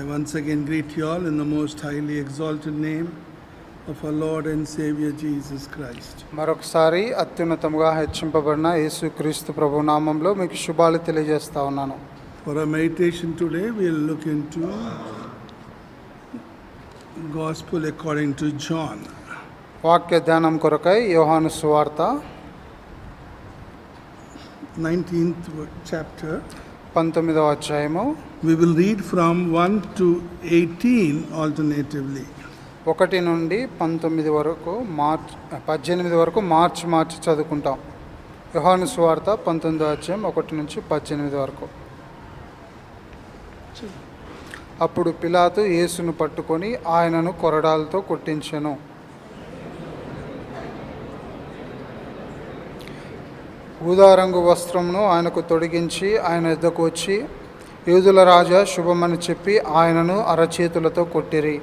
I once again greet you all in the most highly exalted name of our Lord and Savior Jesus Christ. మరొకసారి అత్యున్నతంగా హెచ్చింపబడిన యేసుక్రీస్తు ప్రభు నామంలో మీకు శుభాలు తెలియజేస్తా ఉన్నాను. For our meditation today, we'll look into Gospel according to John. వాక్య ధ్యానం కొరకై యోహాను సువార్త 19th chapter. 19వ అధ్యాయము. We will read from 1 to 18 alternatively. 1 నుండి 19 వరకు 18 వరకు మార్చి చదువుకుంటాం. యోహాను సువార్త 19వ అధ్యాయం 1 నుంచి 18 వరకు. అప్పుడు పిలాతు యేసును పట్టుకొని ఆయనను కొరడాలతో కొట్టించెను. ఊదారంగు వస్త్రమును ఆయనకు తొడిగించి ఆయన ఎద్దకు వచ్చి, యూదుల రాజా శుభమని చెప్పి ఆయనను అరచేతులతో కొట్టిరి.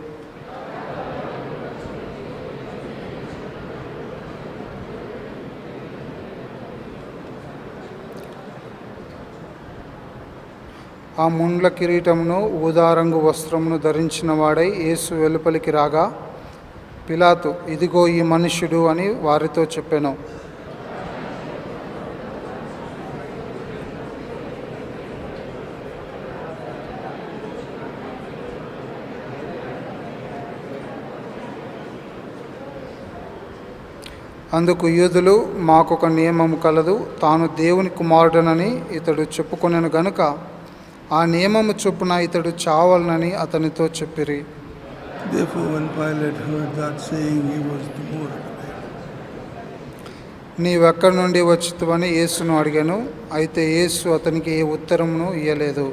ఆ ముండ్ల కిరీటమును ఊదారంగు వస్త్రమును ధరించిన వాడై యేసు వెలుపలికి రాగా, పిలాతు ఇదిగో ఈ మనుష్యుడు అని వారితో చెప్పెను. అందుకు యూదులు, మాకొక నియమము కలదు, తాను దేవుని కుమారుడనని ఇతడు చెప్పుకొనెను గనుక ఆ నియమము చొప్పున ఇతడు చావాలనని అతనితో చెప్పిరి. Therefore, when Pilate heard that saying, he was demoted. నీవెక్కడి నుండి వచ్చితివని యేసును అడిగాను. అయితే యేసు అతనికి ఏ ఉత్తరమును ఇయ్యలేదు.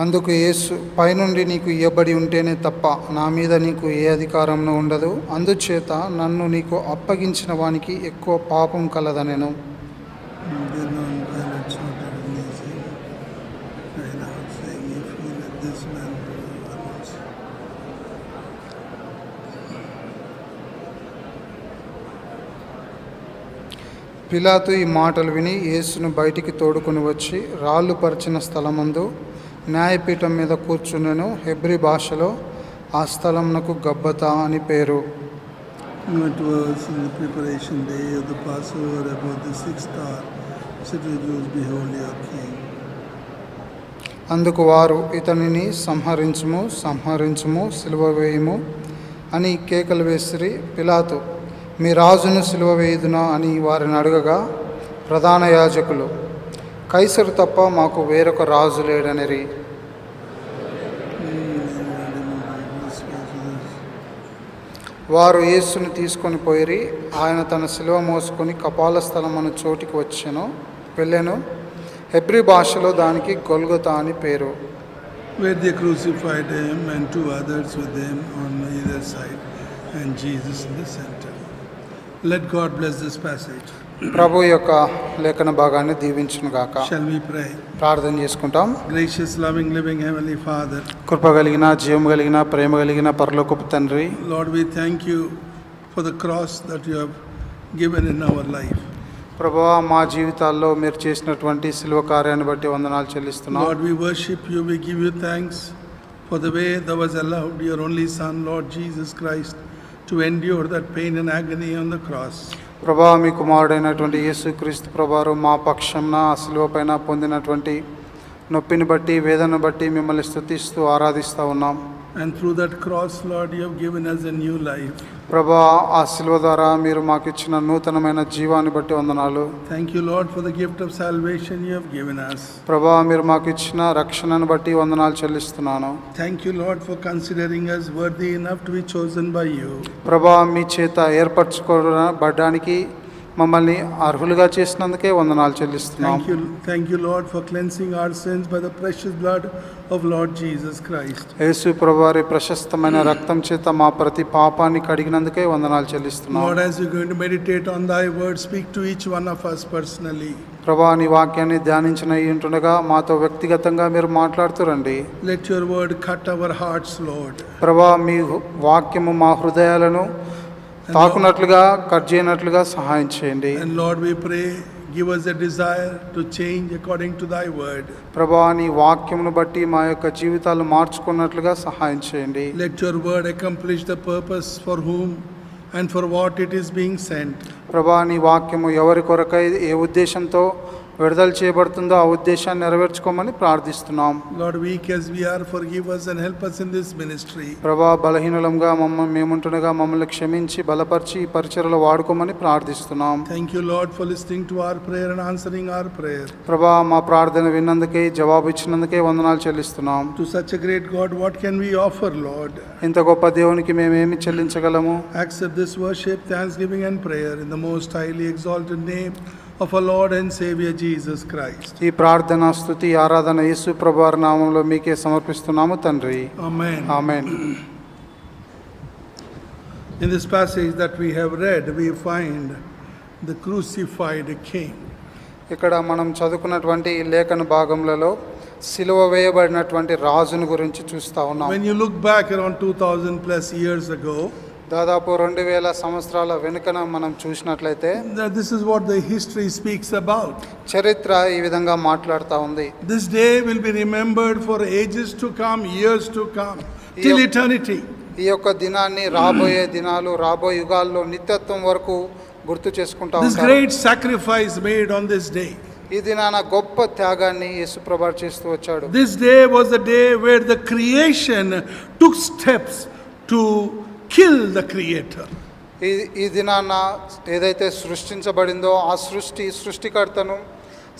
అందుకు యేసు, పైనుండి నీకు ఇవ్వబడి ఉంటేనే తప్ప నా మీద నీకు ఏ అధికారమును ఉండదు. అందుచేత నన్ను నీకు అప్పగించిన వానికి ఎక్కువ పాపం కలదనెను. పిలాతు ఈ మాటలు విని యేసును బయటికి తోడుకొని వచ్చి రాళ్ళు పరిచిన స్థలమందు న్యాయపీఠం మీద కూర్చునెను. హెబ్రీ భాషలో ఆ స్థలమునకు గబ్బతా అని పేరు. It was in the preparation day of the Passover about the 6th hour. Said to the Jews, behold your king. అందుకు వారు, ఇతనిని సంహరించుము, సిలువ వేయుము అని కేకలు వేసిరి. పిలాతు, మీ రాజును సిలువ వేయుదునా అని వారిని అడగగా, ప్రధాన యాజకులు, కైసరు తప్ప మాకు వేరొక రాజు లేడనిరి. వారు యేసుని తీసుకొని పోయిరి. ఆయన తన శిలువ మోసుకొని కపాల స్థలం అను చోటికి వెళ్ళెను. హెబ్రీ భాషలో దానికి గొల్గొతా అని పేరు. Where they crucified him and two others with him on either side and Jesus in the center. Let God bless this passage. ప్రభు యొక్క లేఖన భాగాన్ని దీవించును గాక. Shall we pray? ప్రార్థన చేసుకుంటాం. Gracious, loving, living Heavenly Father, కృప కలిగిన, జీవం కలిగిన, ప్రేమ కలిగిన పరలోకపు తండ్రి, Lord, we thank you for the cross that you have given in our life. ప్రభువా, మా జీవితాల్లో మీరు చేసినటువంటి సిలువ కార్యాన్ని బట్టి వందనాలు చెల్లిస్తున్నాం. Lord, we worship you, we give you thanks for the way that was allowed your only Son, Lord Jesus Christ, to endure that pain and agony on the cross. ప్రభా, మీ కుమారుడైనటువంటి యేసుక్రీస్తు ప్రభువారు మా పక్షంన ఆ సిలువ పైన పొందినటువంటి నొప్పిని బట్టి, వేదనను బట్టి మిమ్మల్ని స్తుతిస్తూ ఆరాధిస్తూ ఉన్నాం. And through that cross, Lord, you have given us a new life. ప్రభా, ఆ సిలువ ద్వారా మీరు మాకు ఇచ్చిన నూతనమైన జీవాన్ని బట్టి వందనాలు. Thank you, Lord, for the gift of salvation you have given us. ప్రభా, మీరు మాకు ఇచ్చిన రక్షణను బట్టి వందనాలు చెల్లిస్తున్నాను. Thank you, Lord, for considering us worthy enough to be chosen by you. ప్రభా, మీ చేత ఏర్పరచుకోబడ్డానికి మమ్మల్ని అర్హులుగా చేసినందుకే వందనాలు చెల్లిస్తున్నాం. Thank you, Lord, for cleansing our sins by the precious blood of Lord Jesus Christ. యేసు ప్రభువారి ప్రశస్తమైన రక్తం చేత మా ప్రతి పాపాన్ని కడిగినందుకే వందనాలు చెల్లిస్తున్నాం. Lord, as we are going to meditate on thy word, speak to each one of us personally. ప్రభా, నీ వాక్యాన్ని ధ్యానించనయ్యుంటుండగా మాతో వ్యక్తిగతంగా మీరు మాట్లాడుతురండి. Let your word cut our hearts, Lord. ప్రభా, మీ వాక్యము మా హృదయాలను తాకునట్లుగా కట్ చేయనట్లుగా సహాయం చేయండి. And Lord, we pray, give us a desire to change according to thy word. ప్రభువా, నీ వాక్యమును బట్టి మా యొక్క జీవితాలు మార్చుకున్నట్లుగా సహాయం చేయండి. Let your word accomplish the purpose for whom and for what it is being sent. ప్రభువా, నీ వాక్యము ఎవరి కొరకై ఏ ఉద్దేశంతో విడుదల చేయబడుతుందో ఆ ఉద్దేశాన్ని నెరవేర్చుకోమని ప్రార్థిస్తున్నాం. Lord, weak as we are, forgive us and help us in this ministry. ప్రభువా, బలహీనులంగా మేముంటుండగా మమ్మల్ని క్షమించి బలపరిచి ఈ పరిచర్యలో వాడుకోమని ప్రార్థిస్తున్నాం. Thank you, Lord, for listening to our prayer and answering our prayer. ప్రభువా, మా ప్రార్థన విన్నందుకే జవాబు ఇచ్చినందుకే వందనాలు చెల్లిస్తున్నాం. To such a great God, what can we offer, Lord? ఇంత గొప్ప దేవునికి మేమేమి చెల్లించగలము? Accept this worship, thanksgiving and prayer in the most highly exalted name of our Lord and Savior Jesus Christ. ఈ ప్రార్థన స్తుతి ఆరాధన యేసు ప్రభువారి నామములో మీకే సమర్పిస్తున్నాము తండ్రి. Amen. Amen. In this passage that we have read, we find the crucified king. ఇక్కడ మనం చదువుకున్నటువంటి ఈ లేఖన భాగములలో సిలువ వేయబడినటువంటి రాజును గురించి చూస్తా ఉన్నాం. When you look back around 2000 plus years ago, దాదాపు 2000 సంవత్సరాల వెనుకన మనం చూసినట్లయితే this is what the history speaks about. చరిత్ర ఈ విధంగా మాట్లాడుతూ ఉంది. This day will be remembered for ages to come, years to come, till eternity. ఈ యొక్క దినాన్ని రాబోయే దినాలు రాబోయే యుగాల్లో నిత్యత్వం వరకు గుర్తు చేసుకుంటా This ఉంటారు. great sacrifice made on this day. ఈ దినాన గొప్ప త్యాగాన్ని యేసు ప్రభువు చేస్తూ వచ్చాడు. This day was the day where the creation took steps to kill the creator. ఈ దినాన ఏదైతే సృష్టించబడిందో ఆ సృష్టికర్తను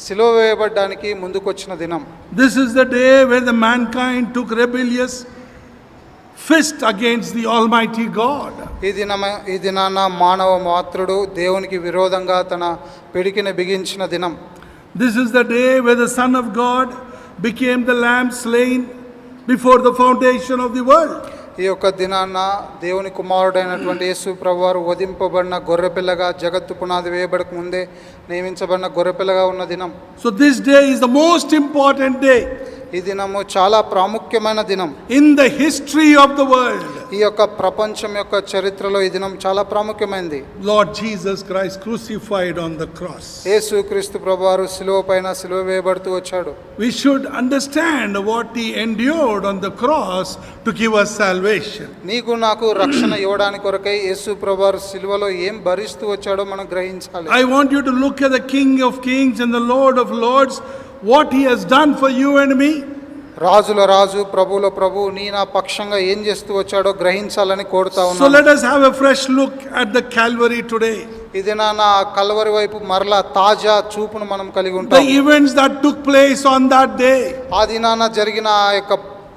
సిలువ వేయబడ్డానికి ముందుకొచ్చిన దినం. This is the day where the mankind took rebellious fist against the Almighty God. ఈ దినాన మానవ మాత్రుడు దేవునికి విరోధంగా తన పిడికిని బిగించిన దినం. This is the day where the Son of God became the lamb slain before the foundation of the world. ఈ యొక్క దినాన దేవుని కుమారుడైనటువంటి యేసు ప్రభువారు వధింపబడిన గొర్రెపిల్లగా జగత్తు పునాది వేయబడక ముందే నియమించబడిన గొర్రెపిల్లగా ఉన్న దినం. So this day is the most important day. ఈ దినము చాలా ప్రాముఖ్యమైన దినం in the history of the world. ఈ యొక్క ప్రపంచం యొక్క చరిత్రలో ఈ దినం చాలా ప్రాముఖ్యమైనది. Lord Jesus Christ crucified on the cross. యేసుక్రీస్తు ప్రభువారు సిలువ పైన సిలువ వేయబడుతూ వచ్చాడు. We should understand what he endured on the cross to give us salvation. నీకు నాకు రక్షణ ఇవ్వడానికి కొరకై యేసు ప్రభువారు సిలువలో ఏం భరిస్తూ వచ్చాడో మనం గ్రహించాలి. I want you to look at the King of Kings and the Lord of Lords, what he has done for you and me. రాజుల రాజు ప్రభువుల ప్రభు నీ నా పక్షంగా ఏం చేస్తూ వచ్చాడో గ్రహించాలని కోరుతా So ఉన్నాను. let us have a fresh look at the Calvary today. ఇది నా కల్వరి వైపు మరలా తాజా చూపును మనం కలిగి The ఉంటాం. events that took place on that day. ఆ దినాన జరిగిన ఆ యొక్క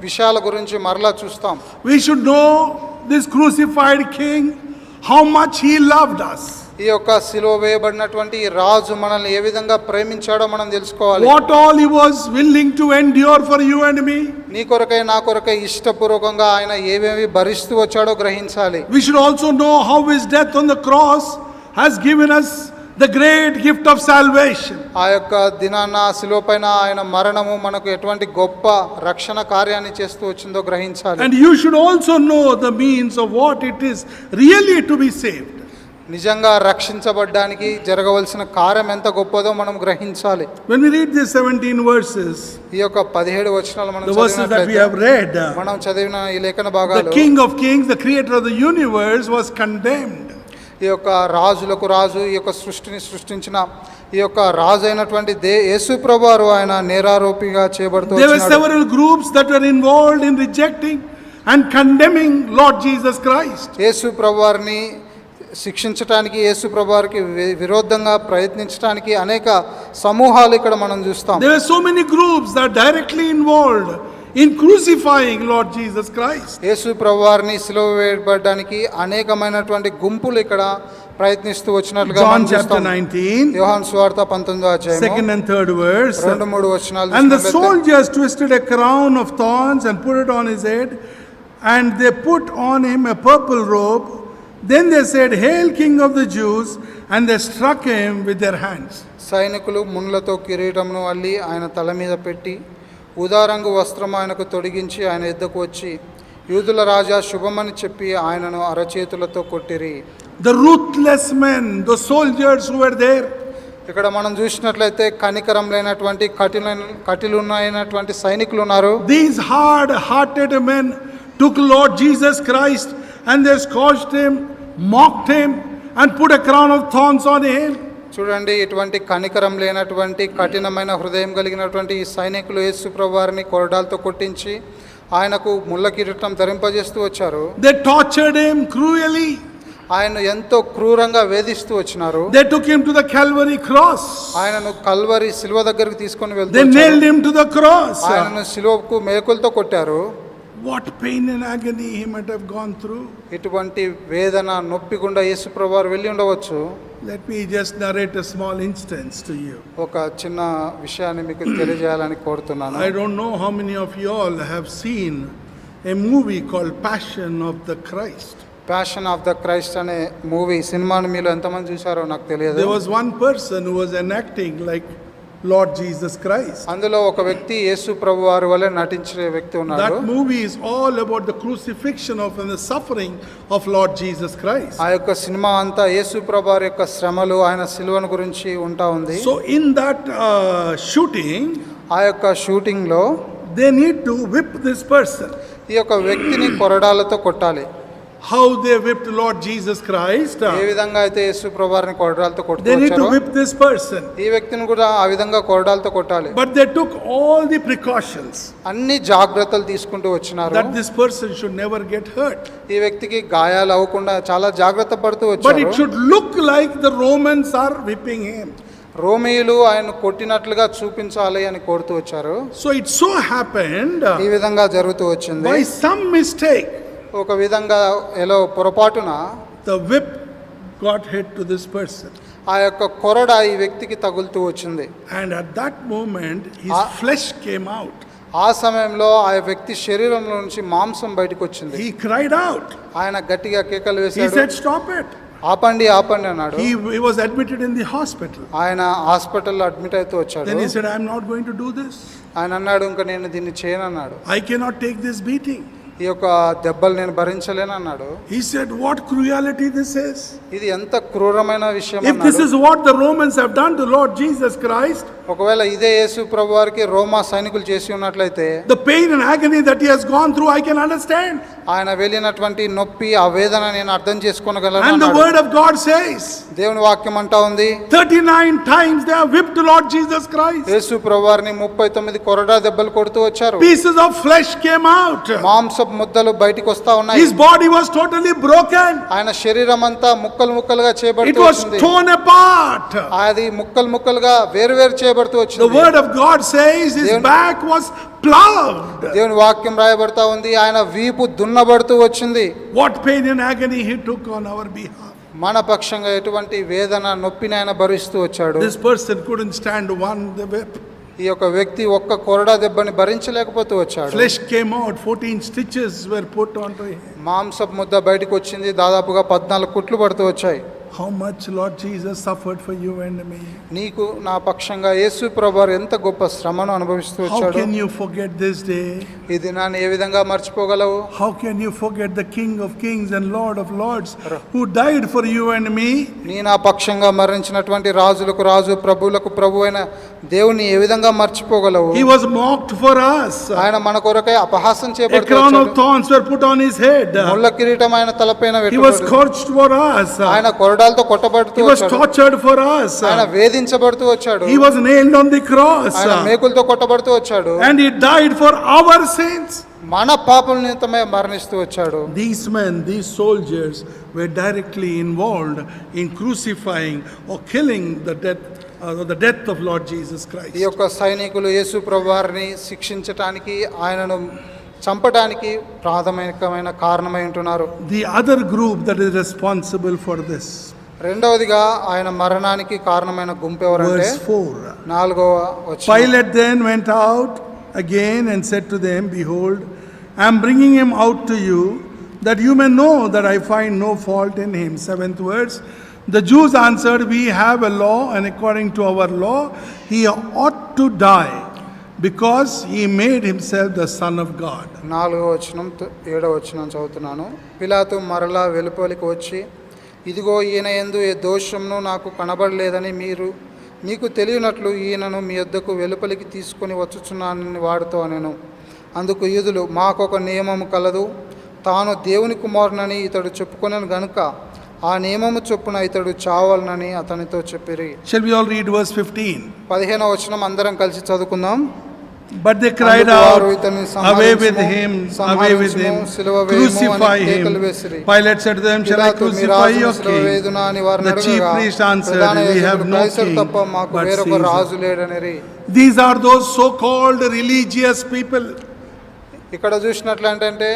విషయాల గురించి మరలా చూస్తాం. We should know this crucified King, how much he loved us. ఈ యొక్క సిలువ వేయబడినటువంటి ఈ రాజు మనల్ని ఏ విధంగా ప్రేమించాడో మనం తెలుసుకోవాలి. What all he was willing to endure for you and me. నీ కొరకై నా కొరకై ఇష్టపూర్వకంగా ఆయన ఏవేవి భరిస్తూ వచ్చాడో గ్రహించాలి. We should also know how his death on the cross has given us the great gift of salvation. ఆ యొక్క దినాన సిలువ పైన ఆయన మరణము మనకు ఎటువంటి గొప్ప రక్షణ కార్యాన్ని చేస్తూ వచ్చిందో గ్రహించాలి. And you should also know the means of what it is really to be saved. నిజంగా రక్షించబడ్డానికి జరగవలసిన కార్యం ఎంత గొప్పదో మనం గ్రహించాలి. When we read these 17 verses, ఈ యొక్క 17 వచనాలు మనం the verses that we have read, మనం చదివిన ఈ లేఖన the భాగాలు King of Kings, the creator of the universe, was condemned. ఈ యొక్క రాజులకు రాజు ఈ యొక్క సృష్టిని సృష్టించిన ఈ యొక్క రాజు అయినటువంటి యేసు ప్రభువారు ఆయన నేరారోపిగా చేయబడుతూ There were వచ్చినాడు. several groups that were involved in rejecting and condemning Lord Jesus Christ. యేసు ప్రభువారిని శిక్షించడానికి యేసు ప్రభువారికి విరోధంగా ప్రయత్నించడానికి అనేక సమూహాలు ఇక్కడ మనం చూస్తాం. There were so many groups that are directly involved in crucifying Lord Jesus Christ. యేసు ప్రభువారిని సిలువ వేయబడడానికి అనేకమైనటువంటి గుంపులు ఇక్కడ ప్రయత్నిస్తూ వచ్చినట్లుగా John మనం chapter చూస్తాం. 19, యోహాను సువార్త 19వ అధ్యాయం 2nd and 3rd verse. 2-3 వచనాలు And the చూసినట్లయితే, soldiers twisted a crown of thorns and put it on his head, and they put on him a purple robe. Then they said, "Hail, King of the Jews!" And they struck him with their hands. సైనికులు ముళ్ళతో కిరీటమును అల్లి ఆయన తల మీద పెట్టి ఉదారంగు వస్త్రం ఆయనకు తొడిగించి ఆయన ఎద్దకు వచ్చి యూదుల రాజా శుభమని చెప్పి ఆయనను అరచేతులతో కొట్టిరి. The ruthless men, the soldiers who were there, ఇక్కడ మనం చూసినట్లయితే కనికరం లేనటువంటి కఠినమైనటువంటి సైనికులు ఉన్నారు. these hard-hearted men took Lord Jesus Christ and they scourged him, mocked him, and put a crown of thorns on him. చూడండి, ఇటువంటి కనికరం లేనటువంటి కఠినమైన హృదయం కలిగినటువంటి ఈ సైనికులు యేసు ప్రభువారిని కొరడాలతో కొట్టించి ఆయనకు ముళ్ళ కిరీటం ధరింపజేస్తూ వచ్చారు. They tortured him cruelly. ఆయన ఎంతో క్రూరంగా వేధిస్తూ వచ్చినారు. They took him to the Calvary cross. ఆయనను కల్వరి శిలువ దగ్గరికి తీసుకొని They వెళ్తూ nailed him to the cross. ఆయనను శిలువకు మేకులతో కొట్టారు. What pain and agony he might have gone through. ఇటువంటి వేదన నొప్పి గుండా యేసు ప్రభువారు వెళ్ళి ఉండవచ్చు. Let me just narrate a small instance to you. ఒక చిన్న విషయాన్ని మీకు తెలియజేయాలని కోరుతున్నాను. I don't know how many of you all have seen a movie called Passion of the Christ. Passion of the Christ అనే మూవీ సినిమాను మీలో ఎంతమంది చూసారో నాకు తెలియదు. There was one person who was enacting like Lord Jesus Christ. అందులో ఒక వ్యక్తి యేసు ప్రభువారి వలె నటించే వ్యక్తి ఉన్నాడు. That movie is all about the crucifixion of and the suffering of Lord Jesus Christ. ఆ యొక్క సినిమా అంతా యేసు ప్రభువారి యొక్క శ్రమలు ఆయన సిలువను గురించి ఉంటా ఉంది. So in that shooting, ఆ యొక్క షూటింగ్ లో they need to whip this person. ఈ యొక్క వ్యక్తిని కొరడాలతో కొట్టాలి. How they whipped Lord Jesus Christ? ఏ విధంగా అయితే యేసు ప్రభువారిని కొరడాలతో They need to కొట్టారు, whip this person. ఈ వ్యక్తిని కూడా ఆ విధంగా కొరడాలతో కొట్టాలి. But they took all the precautions అన్ని జాగ్రత్తలు తీసుకుంటూ వచ్చినారు. that this person should never get hurt. ఈ వ్యక్తికి గాయాలు అవ్వకుండా చాలా జాగ్రత్త పడుతూ But వచ్చారు. it should look like the Romans are whipping him. రోమీయులు ఆయన కొట్టినట్లుగా చూపించాలి అని కోరుతూ వచ్చారు. So it so happened, ఈ విధంగా జరుగుతూ వచ్చింది. by some mistake, ఒక విధంగా ఎలా పొరపాటున the whip got hit to this person. ఆ యొక్క కొరడ ఈ వ్యక్తికి తగులుతూ వచ్చింది. And at that moment, his flesh came out. ఆ సమయంలో ఆ వ్యక్తి శరీరంలో నుంచి మాంసం బయటకు వచ్చింది. He cried out. ఆయన గట్టిగా కేకలు He వేశాడు. said, "Stop it." ఆపండి ఆపండి అన్నాడు. He was admitted in the hospital. ఆయన హాస్పిటల్లో అడ్మిట్ అవుతూ వచ్చాడు. Then he said, "I am not going to do this. ఆయన అన్నాడు, ఇంకా నేను దీన్ని చేయనన్నాడు. I cannot take this beating." ఈ యొక్క దెబ్బలు నేను భరించలేనన్నాడు. He said, "What cruelty this is. ఇది ఎంత క్రూరమైన విషయం If this అన్నాడు. is what the Romans have done to Lord Jesus Christ, ఒకవేళ ఇదే యేసు ప్రభువారికి రోమా సైనికులు చేసి ఉన్నట్లయితే the pain and agony that he has gone through, I can understand." ఆయన వెళ్ళినటువంటి నొప్పి ఆ వేదన నేను అర్థం చేసుకోగలను And the అన్నాడు. word of God says, దేవుని వాక్యం అంటా ఉంది, 39 times they have whipped Lord Jesus Christ. యేసు ప్రభువారిని 39 కొరడా దెబ్బలు కొడుతూ వచ్చారు. Pieces of flesh came out. మాంసపు ముద్దలు బయటికి వస్తా ఉన్నాయి. His body was totally broken. ఆయన శరీరం అంతా ముక్కలు ముక్కలుగా It చేయబడుతూ was వచ్చింది. torn apart. అది ముక్కలు ముక్కలుగా వేరు చేయబడుతూ The వచ్చింది. word of God says his back was plowed. దేవుని వాక్యం రాయబడతా ఉంది, ఆయన వీపు దున్నబడుతూ వచ్చింది. What pain and agony he took on our behalf. మన పక్షంగా ఎటువంటి వేదన నొప్పిని ఆయన భరిస్తూ వచ్చాడు. This person couldn't stand the whip. ఈ యొక్క వ్యక్తి ఒక్క కొరడా దెబ్బని భరించలేకపోతూ వచ్చాడు. Flesh came out, 14 stitches were put onto him. మాంసపు ముద్ద బయటకు వచ్చింది. దాదాపుగా 14 కుట్లు పడుతూ వచ్చాయి. How much Lord Jesus suffered for you and me. నీకు నా పక్షంగా యేసు ప్రభువారు ఎంత గొప్ప శ్రమను అనుభవిస్తూ How వచ్చాడు. can you forget this day? ఈ దినాన్ని ఏ విధంగా మర్చిపోగలవు? How can you forget the King of Kings and Lord of Lords who died for you and me? నీ నా పక్షంగా మరణించినటువంటి రాజులకు రాజు ప్రభువులకు ప్రభు అయిన దేవుని ఏ విధంగా మర్చిపోగలవు? He was mocked for us. ఆయన మన కొరకై అపహాసం A చేయబడుతూ crown of వచ్చాడు. thorns were put on his head. ముళ్ళ కిరీటం ఆయన తలపైన He was పెట్టబడింది. scourged for us. ఆయన కొరడాలతో కొట్టబడుతూ He was వచ్చాడు. tortured for us. ఆయన వేధించబడుతూ వచ్చాడు. He was nailed on the cross. ఆయన మేకులతో కొట్టబడుతూ వచ్చాడు. And he died for our sins. మన పాపల నిమిత్తమే మరణిస్తూ వచ్చాడు. These men, these soldiers were directly involved in crucifying or killing the death of Lord Jesus Christ. ఈ యొక్క సైనికులు యేసు ప్రభువారిని శిక్షించటానికి ఆయనను చంపడానికి ప్రాథమికమైన కారణమై ఉంటున్నారు. The other group that is responsible for this, రెండవదిగా ఆయన మరణానికి కారణమైన గుంపు ఎవరంటే verse 4. 4వ వచనం. Pilate then went out again and said to them, "Behold, I am bringing him out to you, that you may know that I find no fault in him." 7th verse. The Jews answered, "We have a law, and according to our law, he ought to die, because he made himself the Son of God." 4వ వచనం 7వ వచనం చదువుతున్నాను. పిలాతు మరలా వెలుపలికి వచ్చి, ఇదిగో ఈయన యందు ఏ దోషమును నాకు కనబడలేదని మీకు తెలియనట్లు ఈయనను మీ యొద్దకు వెలుపలికి తీసుకొని వచ్చుచున్నానని వాడితో అనెను. అందుకు యూదులు, మాకొక నియమము కలదు, తాను దేవుని కుమారునని ఇతడు చెప్పుకొనెను గనుక ఆ నియమము చొప్పున ఇతడు చావాలనని అతనితో చెప్పిరి. Shall we all read verse 15? 15వ వచనం అందరం కలిసి చదువుకుందాం. But they cried out, away with him, crucify him. Pilate said to them, shall I crucify your king? The chief priest answered, we have no king but Caesar. These are those so-called religious people. ఇక్కడ చూసినట్లంటే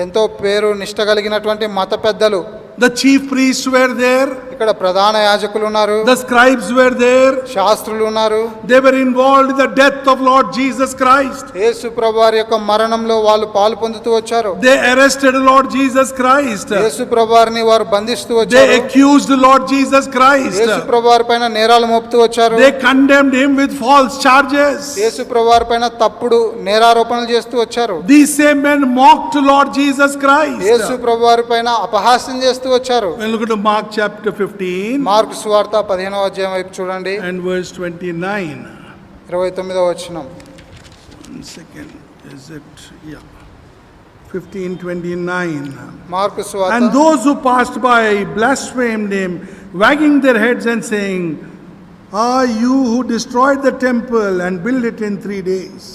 ఎంతో పేరు నిష్ట కలిగినటువంటి మత పెద్దలు. The chief priests were there. ఇక్కడ ప్రధాన యాజకులు ఉన్నారు. The scribes were there. శాస్త్రులు ఉన్నారు. They were involved in the death of Lord Jesus Christ. యేసు ప్రభువారి యొక్క మరణంలో వాళ్ళు పాలు పొందుతూ వచ్చారు. They arrested Lord Jesus Christ. యేసు ప్రభువారిని వారు బంధిస్తూ వచ్చారు. They accused Lord Jesus Christ. యేసు ప్రభువారి పైన నేరాలు మోపుతూ వచ్చారు. They condemned him with false charges. యేసు ప్రభువారి పైన తప్పుడు నేరారోపణలు చేస్తూ వచ్చారు. These same men mocked Lord Jesus Christ. యేసు ప్రభువారి పైన అపహాస్యం చేస్తూ వచ్చారు. When look at Mark chapter 15. Mark సువార్త 15వ అధ్యాయం వైపు చూడండి. And verse 29. 29వ వచనం. 1 second. Is it? Yeah. 15:29. Mark సువార్త. And those who passed by blasphemed him, wagging their heads and saying, "Are you who destroyed the temple and built it in 3 days?"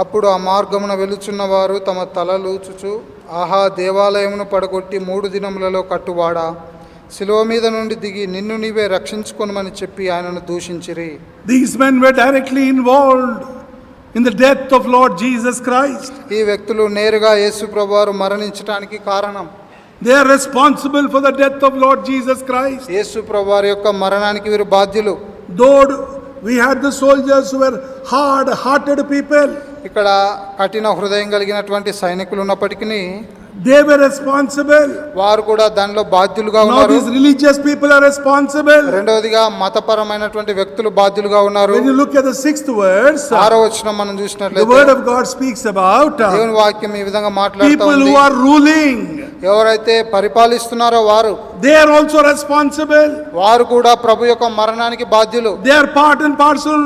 అప్పుడు ఆ మార్గమున వెలుచున్న వారు తమ తలలు చుచు, ఆహా, దేవాలయమును పడగొట్టి 3 దినములలో కట్టువాడా, శిలువ మీద నుండి దిగి నిన్ను నీవే రక్షించుకొనమని చెప్పి ఆయనను దూషించిరి. These men were directly involved in the death of Lord Jesus Christ. ఈ వ్యక్తులు నేరుగా యేసు ప్రభువారు మరణించడానికి కారణం. They are responsible for the death of Lord Jesus Christ. యేసు ప్రభువారి యొక్క మరణానికి వీరు బాధ్యులు. Though we had the soldiers who were hard-hearted people. ఇక్కడ కఠిన హృదయం కలిగినటువంటి సైనికులు ఉన్నప్పటికీ they were responsible. వారు కూడా దానిలో బాధ్యులుగా Now ఉన్నారు. these religious people are responsible. రెండవదిగా మతపరమైనటువంటి వ్యక్తులు బాధ్యులుగా ఉన్నారు. When you look at the 6th verse, 6వ వచనం మనం the చూసినట్లయితే word of God speaks about దేవుని వాక్యం ఈ విధంగా మాట్లాడుతూ people ఉంది. who are ruling. ఎవరైతే పరిపాలిస్తున్నారో వారు They are also responsible. వారు కూడా ప్రభు యొక్క మరణానికి బాధ్యులు. They are part and parcel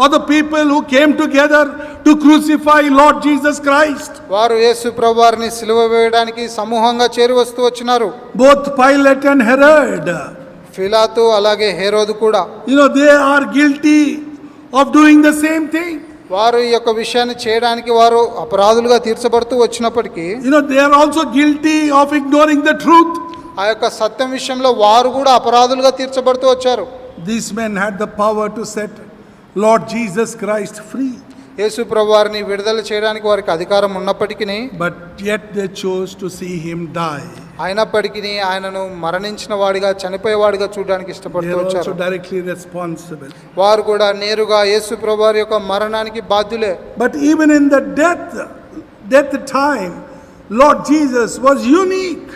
of the people who came together to crucify Lord Jesus Christ. వారు యేసు ప్రభువారిని సిలువ వేయడానికి సమూహంగా చేరి వస్తూ వచ్చినారు. Both Pilate and Herod. Pilate అలాగే హేరోదు కూడా. They are guilty of doing the same thing. వారు ఈ యొక్క విషయాన్ని చేయడానికి వారు అపరాధులుగా తీర్చబడుతూ వచ్చినప్పటికీ they are also guilty of ignoring the truth. ఆ యొక్క సత్యం విషయంలో వారు కూడా అపరాధులుగా తీర్చబడుతూ వచ్చారు. These men had the power to set Lord Jesus Christ free. యేసు ప్రభువారిని విడుదల చేయడానికి వారికి అధికారం ఉన్నప్పటికీ But yet they chose to see him die. అయినప్పటికీ ఆయనను మరణించిన వాడిగా చనిపోయేవాడిగా చూడడానికి They ఇష్టపడుతూ are వచ్చారు. also directly responsible. వారు కూడా నేరుగా యేసు ప్రభువారి యొక్క మరణానికి బాధ్యులే. But even in the death time, Lord Jesus was unique.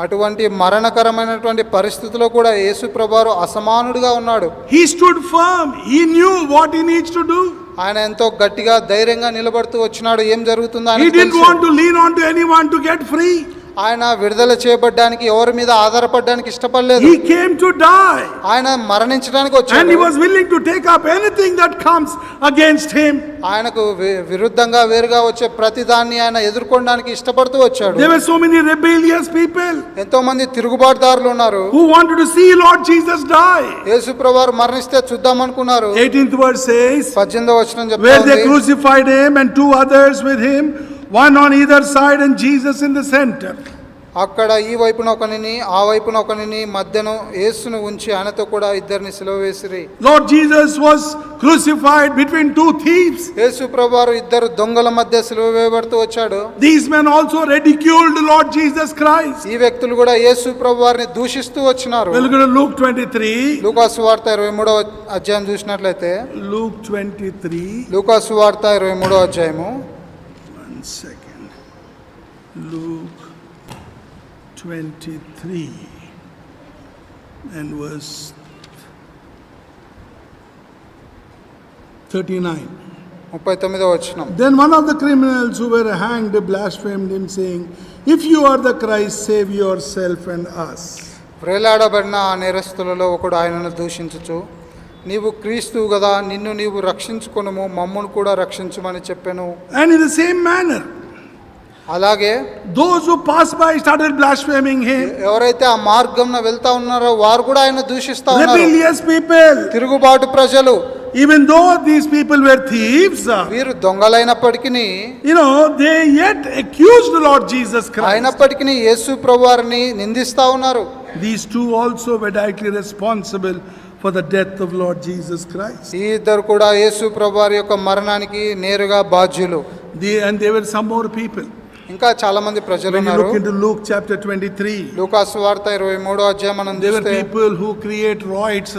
అటువంటి మరణకరమైనటువంటి పరిస్థితిలో కూడా యేసు ప్రభువారు అసమానుడిగా ఉన్నాడు. He stood firm. He knew what he needs to do. ఆయన ఎంతో గట్టిగా ధైర్యంగా నిలబడుతూ వచ్చినాడు. ఏం జరుగుతుందో He ఆయనకు didn't తెలుసు. want to lean on to anyone to get free. ఆయన విడుదల చేయబడ్డానికి ఎవరి మీద ఆధారపడడానికి ఇష్టపడలేదు. He came to die. ఆయన మరణించడానికి And వచ్చాడు. he was willing to take up anything that comes against him. ఆయనకు విరుద్ధంగా వేరుగా వచ్చే ప్రతి దాన్ని ఆయన ఎదుర్కొనడానికి ఇష్టపడుతూ వచ్చాడు. There were so many rebellious people ఎంతో మంది తిరుగుబాటుదారులు ఉన్నారు. who wanted to see Lord Jesus die. యేసు ప్రభువారు మరణిస్తే చూద్దాం అనుకున్నారు. 18th verse says, 18వ వచనం where they చెప్తుంది, crucified him and 2 others with him, one on either side and Jesus in the center. అక్కడ ఈ వైపున ఒకనిని ఆ వైపున ఒకనిని మధ్యను యేసును ఉంచి ఆయనతో కూడా ఇద్దరిని సిలువ వేసిరి. Lord Jesus was crucified between 2 thieves. యేసు ప్రభువారు ఇద్దరు దొంగల మధ్య సిలువ వేయబడుతూ వచ్చాడు. These men also ridiculed Lord Jesus Christ. ఈ వ్యక్తులు కూడా యేసు ప్రభువారిని దూషిస్తూ వచ్చినారు. We'll go to Luke 23. లూకా సువార్త 23వ అధ్యాయం చూసినట్లయితే Luke 23. లూకా సువార్త 23వ అధ్యాయము. 1 second. Luke 23 and verse 39. 39వ వచనం. Then one of the criminals who were hanged blasphemed him, saying, "If you are the Christ, save yourself and us." వ్రేలాడబడిన ఆ నేరస్తులలో ఒకడు ఆయనను దూషించుచు, నీవు క్రీస్తువు గదా, నిన్ను నీవు రక్షించుకొనుము, మమ్మను కూడా రక్షించుమని చెప్పెను. And in the same manner, అలాగే those who passed by started blaspheming him. ఎవరైతే ఆ మార్గంన వెళ్తా ఉన్నారో వారు కూడా ఆయన దూషిస్తా ఉన్నారు. Rebellious people. తిరుగుబాటు ప్రజలు. Even though these people were thieves, వీరు దొంగలైనప్పటికీ they yet accused the Lord Jesus Christ. అయినప్పటికీ యేసు ప్రభువారిని నిందిస్తా ఉన్నారు. These two also were directly responsible for the death of Lord Jesus Christ. ఈ ఇద్దరు కూడా యేసు ప్రభువారి యొక్క మరణానికి నేరుగా బాధ్యులు. And there were some more people. ఇంకా చాలా మంది ప్రజలు When you ఉన్నారు. look into Luke chapter 23, లూకా సువార్త 23వ అధ్యాయం మనం there were చూస్తే people who create riots.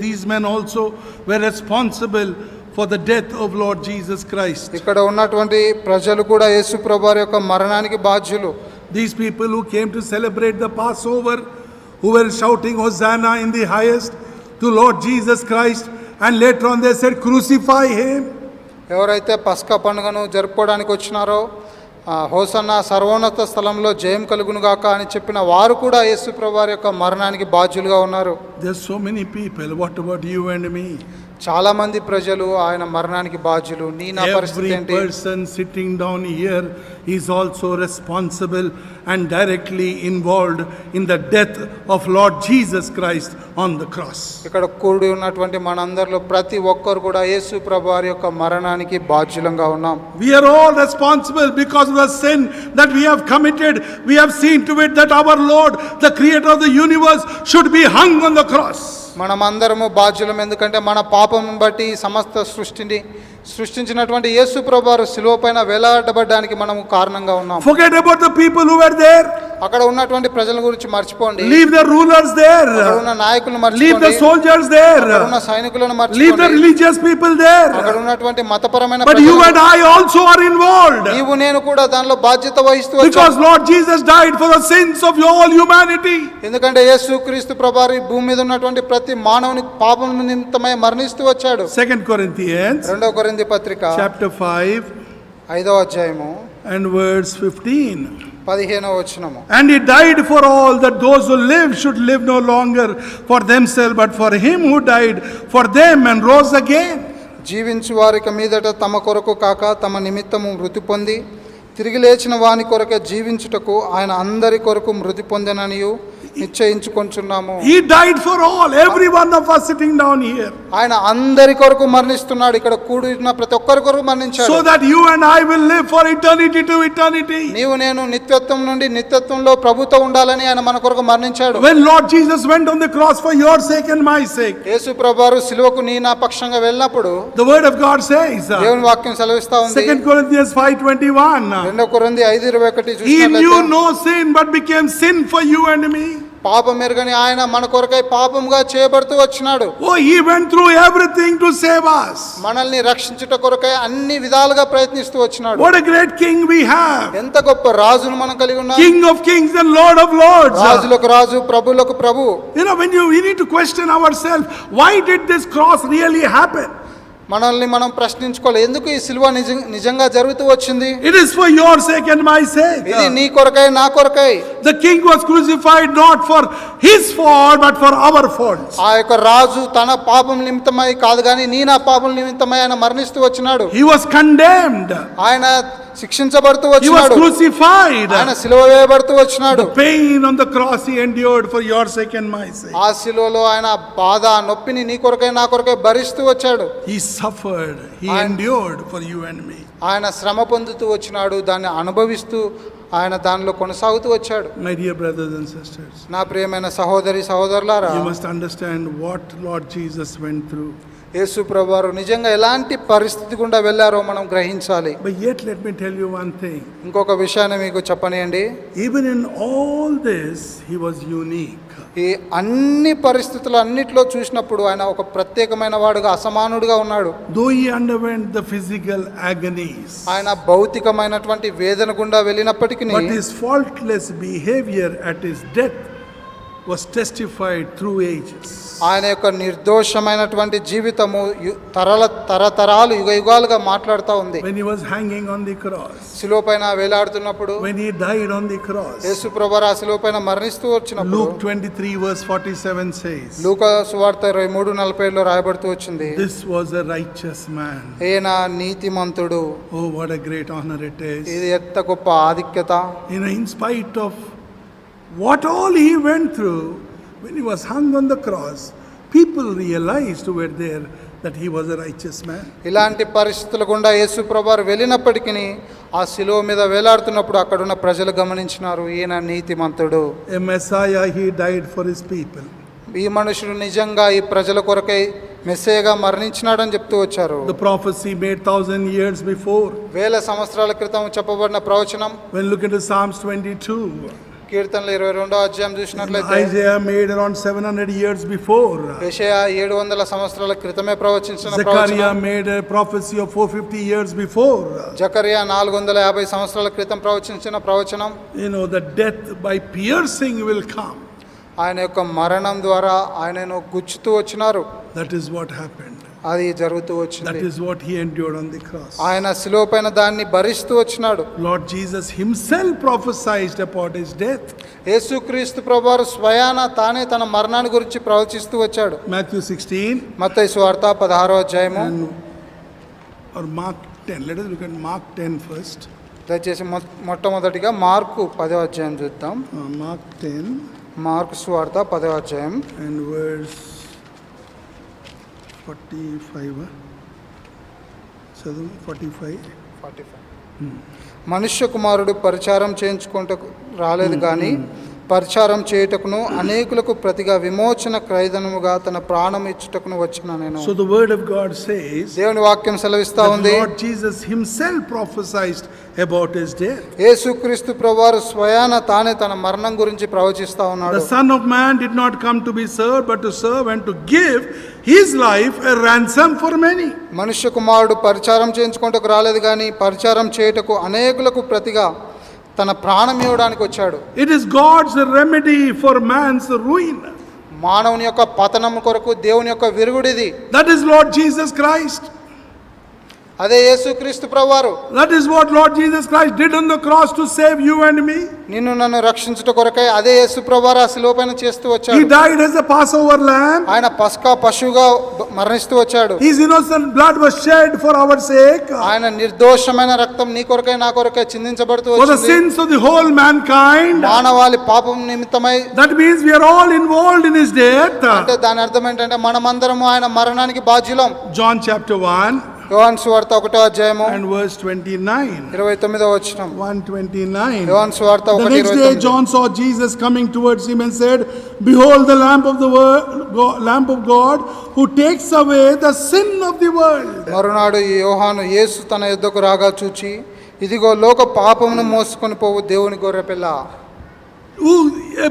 These men also were responsible for the death of Lord Jesus Christ. ఇక్కడ ఉన్నటువంటి ప్రజలు కూడా యేసు ప్రభువారి యొక్క మరణానికి బాధ్యులు. These people who came to celebrate the Passover, who were shouting Hosanna in the highest to Lord Jesus Christ, and later on they said, "Crucify him." ఎవరైతే పస్కా పండుగను జరుపుకోవడానికి వచ్చినారో, హోసన్న సర్వోన్నత స్థలంలో జయం కలుగును గాక అని చెప్పిన వారు కూడా యేసు ప్రభువారి యొక్క మరణానికి బాధ్యులుగా ఉన్నారు. There's so many people. What about you and me? చాలా మంది ప్రజలు ఆయన మరణానికి బాధ్యులు. నీ నా పరిస్థితి Every ఏంటి? person sitting down here is also responsible and directly involved in the death of Lord Jesus Christ on the cross. ఇక్కడ కూడి ఉన్నటువంటి మనందరిలో ప్రతి ఒక్కరు కూడా యేసు ప్రభువారి యొక్క మరణానికి బాధ్యులంగా ఉన్నాం. We are all responsible because of the sin that we have committed. We have seen to it that our Lord, the creator of the universe, should be hung on the cross. మనమందరము బాధ్యులం, ఎందుకంటే మన పాపం బట్టి సమస్త సృష్టిని సృష్టించినటువంటి యేసు ప్రభువారు శిలువ పైన వేలాడబడడానికి మనము కారణంగా ఉన్నాం. Forget about the people who were there. అక్కడ ఉన్నటువంటి ప్రజల గురించి మర్చిపోండి. Leave the rulers there. అక్కడ ఉన్న నాయకులను Leave the మర్చిపోండి. soldiers there. అక్కడ ఉన్న సైనికులను Leave the మర్చిపోండి. religious people there. అక్కడ ఉన్నటువంటి మతపరమైన But you and ప్రజలు, I also are involved. నీవు నేను కూడా దానిలో బాధ్యత వహిస్తూ Because వచ్చాం. Lord Jesus died for the sins of all humanity. ఎందుకంటే యేసు క్రీస్తు ప్రభువారు ఈ భూమి మీద ఉన్నటువంటి ప్రతి మానవుని పాపం నిమిత్తమై మరణిస్తూ వచ్చాడు. 2 Corinthians 2 కొరింథీ పత్రిక chapter 5 5వ అధ్యాయము and verse 15. 15వ వచనము. And he died for all, that those who live should live no longer for themselves, but for him who died for them and rose again. జీవించు వారికి మీదట తమ కొరకు కాక తమ నిమిత్తము మృతి పొంది తిరిగి లేచిన వాని కొరకే జీవించుటకు ఆయన అందరి కొరకు మృతి పొందెననియు నిశ్చయించుకొంచున్నాము. He died for all, every one of us sitting down here, ఆయన అందరి కొరకు మరణిస్తున్నాడు. ఇక్కడ కూడిన ప్రతి ఒక్కరి కొరకు మరణించాడు. so that you and I will live for eternity to eternity. నీవు నేను నిత్యత్వం నుండి నిత్యత్వంలో ప్రభుతో ఉండాలని ఆయన మన కొరకు మరణించాడు. When Lord Jesus went on the cross for your sake and my sake, యేసు ప్రభువారు సిలువకు నీ నా పక్షంగా వెళ్ళినప్పుడు the word of God says, దేవుని వాక్యం సెలవిస్తా ఉంది. 2 Corinthians 5:21, 2 కొరింథీ 5:21 he knew చూసినట్లయితే, no sin but became sin for you and me. పాపం ఎరుగని ఆయన మన కొరకై పాపముగా చేయబడుతూ వచ్చినాడు. Oh, he went through everything to save us. మనల్ని రక్షించుట కొరకై అన్ని విధాలుగా ప్రయత్నిస్తూ వచ్చినాడు. What a great king we have. ఎంత గొప్ప రాజును మనం కలిగి ఉన్నాం. King of kings and Lord of lords. రాజులకు రాజు, ప్రభులకు ప్రభు. We need to question ourselves, why did this cross really happen? మనల్ని మనం ప్రశ్నించుకోవాలి, ఎందుకు ఈ సిలువ నిజంగా జరుగుతూ వచ్చింది? It is for your sake and my sake. ఇది నీ కొరకై నా కొరకై. The king was crucified not for his fault but for our faults. ఆ యొక్క రాజు తన పాపం నిమిత్తమై కాదు కానీ నీ నా పాపం నిమిత్తమై ఆయన మరణిస్తూ వచ్చినాడు. He was condemned. ఆయన శిక్షించబడుతూ He was వచ్చినాడు. crucified. ఆయన సిలువ వేయబడుతూ వచ్చినాడు. The pain on the cross he endured for your sake and my sake. ఆ సిలువలో ఆయన బాధ, నొప్పిని నీ కొరకై నా కొరకై భరిస్తూ వచ్చాడు. He suffered. He endured for you and me. ఆయన శ్రమ పొందుతూ వచ్చినాడు, దాన్ని అనుభవిస్తూ ఆయన దానిలో కొనసాగుతూ వచ్చాడు. My dear brothers and sisters, నా ప్రియమైన సహోదరి సహోదరులారా, you must understand what Lord Jesus went through. యేసు ప్రభువారు నిజంగా ఎలాంటి పరిస్థితి గుండా వెళ్ళారో మనం గ్రహించాలి. But yet let me tell you one thing. ఇంకొక విషయాన్ని మీకు చెప్పనియండి. Even in all this he was unique. ఈ అన్ని పరిస్థితులు అన్నిట్లో చూసినప్పుడు ఆయన ఒక ప్రత్యేకమైన వాడుగా, అసమానుడిగా ఉన్నాడు. Though he underwent the physical agonies, ఆయన భౌతికమైనటువంటి వేదన గుండా వెళ్ళినప్పటికీ but his faultless behavior at his death was testified through ages. ఆయన యొక్క నిర్దోషమైనటువంటి జీవితము తరతరాలు యుగాలుగా మాట్లాడుతూ ఉంది. When he was hanging on the cross, శిలువ పైన వేలాడుతున్నప్పుడు, when he died on the cross, యేసు ప్రభువు ఆ శిలువ పైన మరణిస్తూ వచ్చినప్పుడు, Luke 23 verse 47 says, లూకా సువార్త 23:47లో రాయబడుతూ వచ్చింది, this was a righteous man. ఈయన నీతిమంతుడు. Oh, what a great honor it is. ఇది ఎంత గొప్ప ఆధిక్యత. In spite of what all he went through, when he was hung on the cross, people realized who were there that he was a righteous man. ఇలాంటి పరిస్థితుల గుండా యేసు ప్రభువారు వెళ్ళినప్పటికీ ఆ శిలువ మీద వేలాడుతున్నప్పుడు అక్కడ ఉన్న ప్రజలు గమనించినారు, ఈయన నీతిమంతుడు. A Messiah, he died for his people. ఈ మనుషుడు నిజంగా ఈ ప్రజల కొరకై మెస్సీయగా మరణించినాడని చెప్తూ వచ్చారు. The prophecy made 1000 years before. 1000 సంవత్సరాల క్రితం చెప్పబడిన ప్రవచనం. When look into Psalms 22. కీర్తనలు 22వ అధ్యాయం చూసినట్లయితే Isaiah made around 700 years before. యెషయా 700 సంవత్సరాల క్రితమే ప్రవచించిన Zechariah ప్రవచనం. made a prophecy of 450 years before. Zechariah 450 సంవత్సరాల క్రితం ప్రవచించిన ప్రవచనం. You know, the death by piercing will come. ఆయన యొక్క మరణం ద్వారా ఆయనను గుచ్చుతూ వచ్చినారు. That is what happened. అది జరుగుతూ That వచ్చింది. is what he endured on the cross. ఆయన శిలువ పైన దాన్ని భరిస్తూ వచ్చినాడు. Lord Jesus himself prophesied about his death. యేసుక్రీస్తు ప్రభువారు స్వయాన తానే తన మరణాన్ని గురించి ప్రవచిస్తూ వచ్చాడు. Matthew 16 మత్తయి సువార్త 16వ అధ్యాయము or Mark 10. Let us look at Mark 10 first. దయచేసి మొట్టమొదటిగా మార్కు 10వ అధ్యాయం చూద్దాం. Mark 10 మార్కు సువార్త 10వ అధ్యాయం and verse 45. చదువు 45. మనుష్య కుమారుడు పరిచారం చేయించుకుంటకు రాలేదు కానీ పరిచారం చేయుటకును అనేకులకు ప్రతిగా విమోచన క్రయధనముగా తన ప్రాణం ఇచ్చుటకును వచ్చిన నేను. So the word of God says దేవుని వాక్యం సెలవిస్తా that ఉంది, Lord Jesus himself prophesied about his death. యేసుక్రీస్తు ప్రభువారు స్వయాన తానే తన మరణం గురించి ప్రవచిస్తా ఉన్నాడు. The Son of Man did not come to be served but to serve and to give his life a ransom for many. మనుష్య కుమారుడు పరిచారం చేయించుకుంటకు రాలేదు కానీ పరిచారం చేయుటకు అనేకులకు ప్రతిగా తన ప్రాణం ఇవ్వడానికి వచ్చాడు. It is God's remedy for man's ruin. మానవుని యొక్క పతనం కొరకు దేవుని యొక్క విరుగుడిది. That is Lord Jesus Christ. అదే యేసుక్రీస్తు ప్రభువారు. That is what Lord Jesus Christ did on the cross to save you and me. నిన్ను నన్ను రక్షించుట కొరకై అదే యేసు ప్రభువారు ఆ శిలువ పైన చేస్తూ He వచ్చాడు. died as a Passover lamb. ఆయన పస్కా పశువుగా మరణిస్తూ వచ్చాడు. His innocent blood was shed for our sake. ఆయన నిర్దోషమైన రక్తం నీ కొరకై నా కొరకై చిందించబడుతూ For the వచ్చింది. sins of the whole mankind. మానవాళి పాపం నిమిత్తమై. That means we are all involved in his death. అంటే దాని అర్థం ఏంటంటే మనమందరము ఆయన మరణానికి బాధ్యులం. John chapter 1 యోహాను సువార్త 1వ అధ్యాయము and verse 29. 29వ వచనం. 1:29. యోహాను సువార్త The next day 1:29. John saw Jesus coming towards him and said, "Behold the Lamb of God who takes away the sin of the world." మరునాడు ఈ యోహాను యేసు తన యొద్దకు రాగా చూచి, ఇదిగో లోక పాపమును మోసుకొని పోవు దేవుని గొర్రెపిల్ల.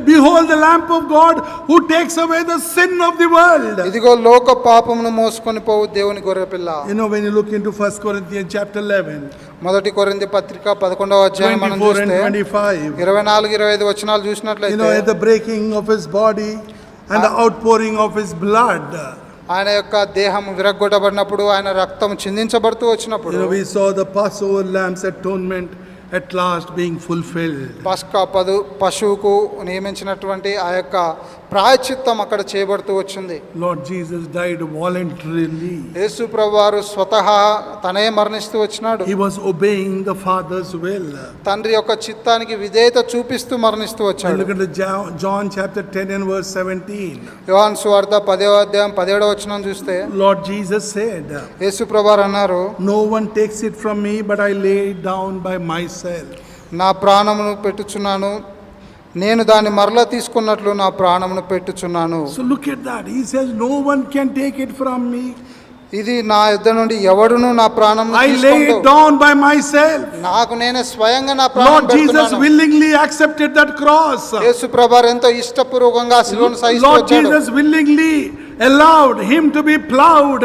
Behold the Lamb of God who takes away the sin of the world. ఇదిగో లోక పాపమును మోసుకొని పోవు దేవుని గొర్రెపిల్ల. You know, when you look into 1 Corinthians chapter 11, మొదటి కొరింథీ పత్రిక 11వ అధ్యాయం మనం 24 and చూస్తే 25, 24-25 వచనాలు you know, చూసినట్లయితే at the breaking of his body and the outpouring of his blood, ఆయన యొక్క దేహం విరగ్గొట్టబడినప్పుడు ఆయన రక్తం చిందించబడుతూ వచ్చినప్పుడు you know, we saw the Passover lamb's atonement at last being fulfilled. పస్కా పశువుకు నియమించినటువంటి ఆ యొక్క ప్రాయశ్చిత్తం అక్కడ చేయబడుతూ వచ్చింది. Lord Jesus died voluntarily. యేసు ప్రభువారు స్వతహా తనే మరణిస్తూ వచ్చినాడు. He was obeying the Father's will. తండ్రి యొక్క చిత్తానికి విధేయత చూపిస్తూ మరణిస్తూ And వచ్చాడు. look at the John chapter 10 and verse 17. యోహాను సువార్త 10వ అధ్యాయం 17వ వచనం చూస్తే Lord Jesus said, యేసు ప్రభువారు అన్నారు, "No one takes it from me, but I lay it down by myself." నా ప్రాణమును పెట్టుచున్నాను, నేను దాన్ని మరలా తీసుకున్నట్లు నా ప్రాణమును పెట్టుచున్నాను. So look at that. He says, "No one can take it from me. ఇది నా యుద్ధ నుండి ఎవడును నా ప్రాణం I lay it down by myself." నాకు నేనే స్వయంగా నా ప్రాణం Lord Jesus పెడుతున్నాను. willingly accepted that cross. యేసు ప్రభువారు ఎంతో ఇష్టపూర్వకంగా శిలువను సహిస్తూ Lord వచ్చాడు. Jesus willingly allowed him to be plowed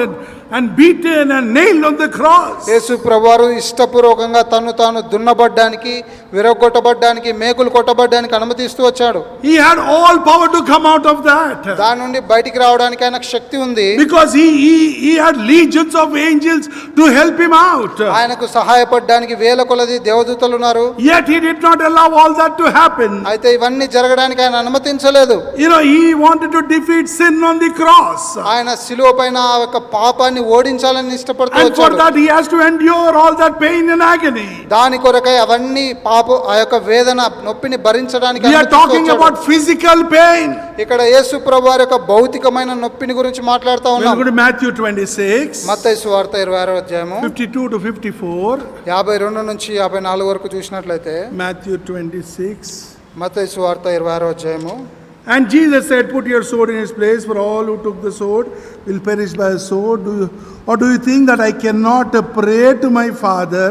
and beaten and nailed on the cross. యేసు ప్రభువారు ఇష్టపూర్వకంగా తను తాను దున్నబడ్డానికి, విరగొట్టబడ్డానికి, మేకులు కొట్టబడ్డానికి అనుమతిస్తూ వచ్చాడు. He had all power to come out of that. దాని నుండి బయటికి రావడానికి ఆయనకు శక్తి ఉంది. Because he had legions of angels to help him out. ఆయనకు సహాయపడడానికి వేల కొలది దేవదూతలు ఉన్నారు. Yet he did not allow all that to happen. అయితే ఇవన్నీ జరగడానికి ఆయన అనుమతించలేదు. He wanted to defeat sin on the cross. ఆయన శిలువ పైన ఆ యొక్క పాపాన్ని ఓడించాలని ఇష్టపడుతూ And for వచ్చాడు. that he has to endure all that pain and agony. దాని కొరకై అవన్నీ ఆ యొక్క వేదన నొప్పిని భరించడానికి We are talking about physical pain. ఇక్కడ యేసు ప్రభువారి యొక్క భౌతికమైన నొప్పిని గురించి మాట్లాడుతూ When ఉన్నాం. we go to Matthew 26, మత్తయి సువార్త 26వ అధ్యాయము 52 to 54. 52 నుంచి 54 వరకు చూసినట్లయితే Matthew 26. మత్తయి సువార్త 26వ అధ్యాయము. And Jesus said, put your sword in its place, for all who took the sword will perish by the sword. Do you think that I cannot pray to my Father,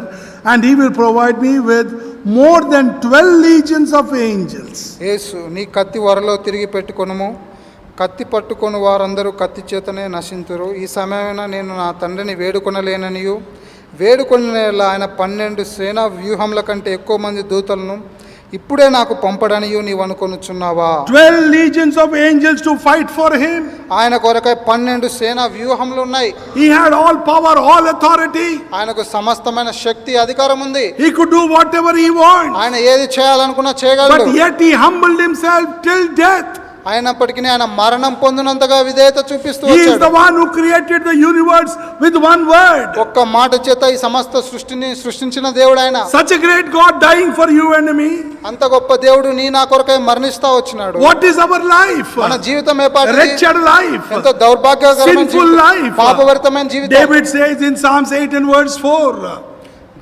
and he will provide me with more than 12 legions of angels? యేసు, నీ కత్తి వరలో తిరిగి పెట్టుకొనుము, కత్తి పట్టుకొని వారందరూ కత్తి చేతనే నశింతురు. ఈ సమయమైనా నేను నా తండ్రిని వేడుకొనలేననియు, వేడుకొనలేలా ఆయన 12 సేనా వ్యూహముల కంటే ఎక్కువ మంది దూతలను ఇప్పుడే నాకు పంపడనియు నీవు అనుకొనుచున్నావా? 12 legions of angels to fight for him. ఆయన కొరకై 12 సేనా వ్యూహములు ఉన్నాయి. He had all power, all authority. ఆయనకు సమస్తమైన శక్తి, అధికారం ఉంది. He could do whatever he wants. ఆయన ఏది చేయాలనుకున్నా చేయగలడు. But yet he humbled himself till death. అయినప్పటికీ ఆయన మరణం పొందినంతగా విధేయత చూపిస్తూ He is వచ్చాడు. the one who created the universe with one word. ఒక్క మాట చేత ఈ సమస్త సృష్టిని సృష్టించిన దేవుడు ఆయన. Such a great God dying for you and me. అంత గొప్ప దేవుడు నీ నా కొరకై మరణిస్తా వచ్చినాడు. What is our life? మన జీవితం ఏ పాటిది? Wretched life. ఎంతో దౌర్భాగ్యకరమైన Sinful జీవితం, life. పాపభరితమైన జీవితం. David says in Psalms 8 and verse 4.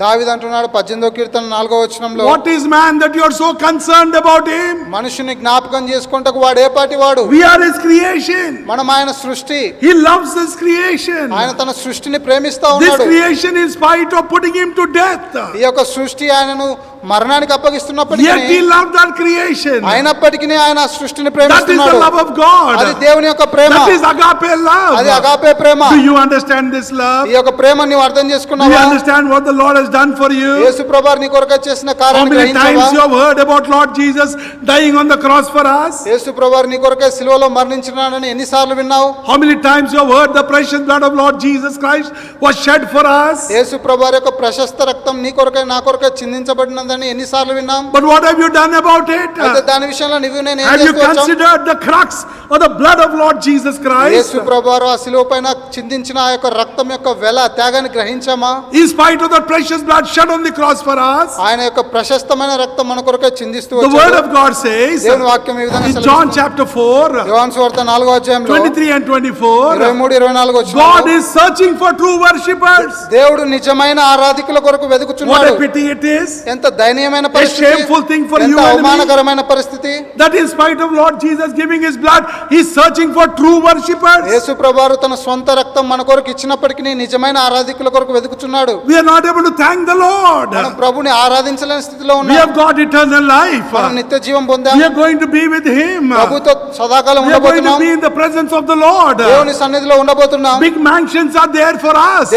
దావీదు అంటున్నాడు 18వ కీర్తన 4వ వచనంలో, What is man that you are so concerned about him? మనుషుని జ్ఞాపకం చేసుకుంటకు వాడు ఏ పాటి వాడు? We are his creation. మనం ఆయన సృష్టి. He loves his creation. ఆయన తన సృష్టిని ప్రేమిస్తా This ఉన్నాడు. creation in spite of putting him to death. ఈ యొక్క సృష్టి ఆయనను మరణానికి Yet he అప్పగిస్తున్నప్పటికీ, loved that creation. అయినప్పటికీ ఆయన సృష్టిని That is ప్రేమిస్తున్నాడు. the love of God. అది దేవుని యొక్క ప్రేమ. That is agape love. అది agape Prema. Do you understand this love? ఈ యొక్క ప్రేమ నీవు అర్థం Do you చేసుకున్నావా? understand what the Lord has done for you? యేసు ప్రభువు నీ కొరకై చేసిన How కార్యాన్ని many times గ్రహించావా? you have heard about Lord Jesus dying on the cross for us? యేసు ప్రభువు నీ కొరకై సిలువలో మరణించినాడని ఎన్నిసార్లు విన్నావు? How many times you have heard the precious blood of Lord Jesus Christ was shed for us? యేసు ప్రభువు యొక్క ప్రశస్త రక్తం నీ కొరకై నా కొరకై చిందించబడినదని ఎన్నిసార్లు విన్నాం? But what have you done about it? అయితే దాని విషయంలో నువ్వు నేను ఏం Have you చేస్తూ వచ్చాం? considered the crux of the blood of Lord Jesus Christ? యేసు ప్రభువు ఆ సిలువ పైన చిందించిన ఆ యొక్క రక్తం యొక్క వెల త్యాగాన్ని గ్రహించామా? In spite of the precious blood shed on the cross for us, ఆయన యొక్క ప్రశస్తమైన రక్తం మన కొరకై చిందిస్తూ the word వచ్చాడు. of God says దేవుని వాక్యం ఈ విధంగా in John సెలవిస్తుంది. chapter 4, యోహాను సువార్త 4వ అధ్యాయంలో 23 and 24, 23, 24 God వచనాల్లో, is searching for true worshippers. దేవుడు నిజమైన ఆరాధికుల కొరకు What వెతుకుచున్నాడు. a pity it is. ఎంత దయనీయమైన A పరిస్థితి, shameful thing for ఎంత you and me. అవమానకరమైన పరిస్థితి. That in spite of Lord Jesus giving his blood, he's searching for true worshippers. యేసు ప్రభువారు తన స్వంత రక్తం మన కొరకు ఇచ్చినప్పటికీ నిజమైన ఆరాధికుల కొరకు వెతుకుచున్నాడు. We are not able to thank the Lord. మనం ప్రభుని ఆరాధించలేని స్థితిలో We ఉన్నాం. have got eternal life. మనం నిత్య జీవం పొందాం. We are going to be with him. ప్రభుతో సదాకాలం We are going to ఉండబోతున్నాం. be in the presence of the Lord. దేవుని సన్నిధిలో ఉండబోతున్నాం. Big mansions are there for us.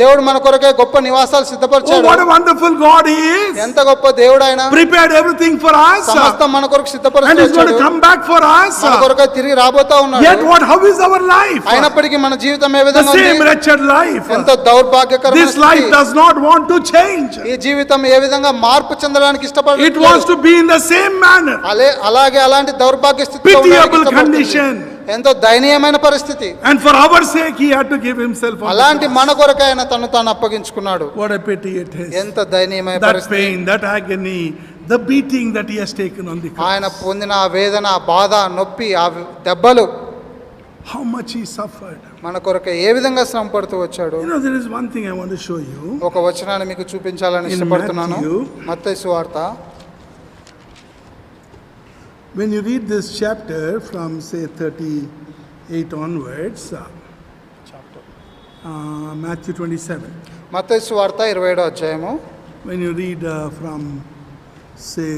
దేవుడు మన కొరకే గొప్ప నివాసాలు Oh, సిద్ధపరిచాడు. what a wonderful God he is. ఎంత గొప్ప దేవుడు ఆయన. Prepared everything for us. సమస్తం మన కొరకు And సిద్ధపరిచి he's going వచ్చాడు. to come back for us. మన కొరకే తిరిగి రాబోతా Yet ఉన్నాడు. how is our life? అయినప్పటికీ మన జీవితం ఏ The విధంగా same ఉంది? wretched life. ఎంత దౌర్భాగ్యకరమైన This life స్థితి. does not want to change. ఈ జీవితం ఏ విధంగా మార్పు చెందడానికి It ఇష్టపడలేదు. wants to be in the same manner. అలాగే అలాంటి దౌర్భాగ్య స్థితిలో ఉండడానికి Pitiable ఇష్టపడుతుంది. condition. ఎంతో దయనీయమైన పరిస్థితి. And for our sake, he had to give himself on the అలాంటి cross. మన కొరకే ఆయన తను తాను అప్పగించుకున్నాడు. What a pity it is. ఎంత దయనీయమైన That పరిస్థితి. pain, that agony, the beating that he has taken on the ఆయన cross. పొందిన ఆ వేదన, ఆ బాధ, నొప్పి, ఆ దెబ్బలు How much he suffered. మన కొరకే ఏ విధంగా శ్రమ పడుతూ వచ్చాడు. You know, there is one thing I want to show you. ఒక వచనాన్ని మీకు చూపించాలని In ఇష్టపడుతున్నాను. Matthew, మత్తయి సువార్త When you read this chapter from say 38 onwards, Matthew 27. మత్తయి సువార్త 27వ అధ్యాయము When you read from say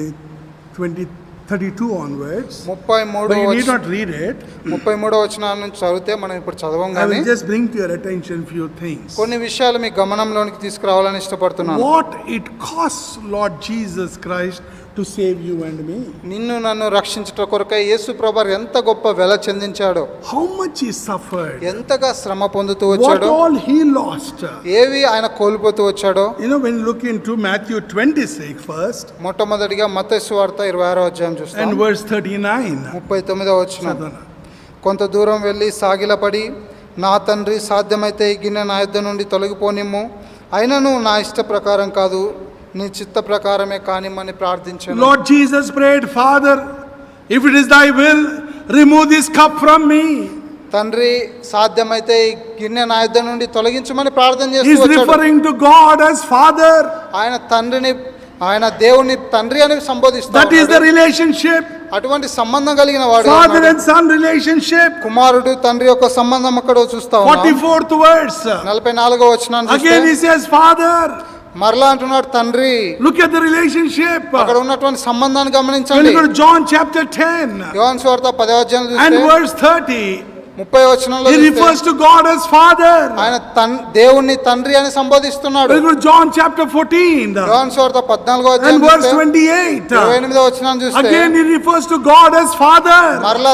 20 32 onwards. 33 But you need not read it. 33 వచనాల నుంచి చదివితే మనం ఇప్పుడు చదవం I కానీ will just bring to your attention few things. కొన్ని విషయాలు మీ గమనంలోనికి తీసుకురావాలని ఇష్టపడుతున్నాను. What it costs Lord Jesus Christ to save you and me. నిన్ను నన్ను రక్షించుట కొరకై యేసు ప్రభువు ఎంత గొప్ప వెల చెందించాడో, How much he suffered. ఎంతగా శ్రమ పొందుతూ What వచ్చాడో, all he lost. ఏవి ఆయన కోల్పోతూ వచ్చాడో. You know, when you look into Matthew 26 first మొట్టమొదటిగా మత్తయి సువార్త 26వ అధ్యాయం చూస్తాం. and verse 39. 39వ వచనం. Sadhana. కొంత దూరం వెళ్ళి సాగిలపడి, నా తండ్రి, సాధ్యమైతే ఈ గిన్నె నా యొద్ద నుండి తొలగిపోనిమ్ము, అయినను నా ఇష్ట ప్రకారం కాదు, నీ చిత్త ప్రకారమే కానిమ్మని ప్రార్థించాను. Lord Jesus prayed, Father, if it is thy will, remove this cup from me. తండ్రి, సాధ్యమైతే ఈ గిన్నె నా యొద్ద నుండి తొలగించమని ప్రార్థన He చేస్తూ is వచ్చాడు. referring to God as Father. ఆయన దేవుని తండ్రి అని సంబోధిస్తాడు. That is the relationship. అటువంటి సంబంధం కలిగిన వాడు Father and son relationship. కుమారుడు తండ్రి యొక్క సంబంధం అక్కడ చూస్తా ఉన్నాం. 44th verse. 44వ వచనాన్ని Again he చూస్తే says, Father. మరలా అంటున్నాడు తండ్రి. Look at the relationship. అక్కడ ఉన్నటువంటి సంబంధాన్ని When గమనించండి. you go to John chapter 10 యోహాను సువార్త 10వ అధ్యాయం and చూస్తే verse 30, 30వ వచనంలో he చూస్తే refers to God as Father. ఆయన దేవుణ్ణి తండ్రి అని సంబోధిస్తున్నాడు. When you go to John chapter 14 యోహాను సువార్త 14వ and అధ్యాయం verse చూస్తే 28, 28వ వచనాన్ని చూస్తే again he refers to God as Father. మరలా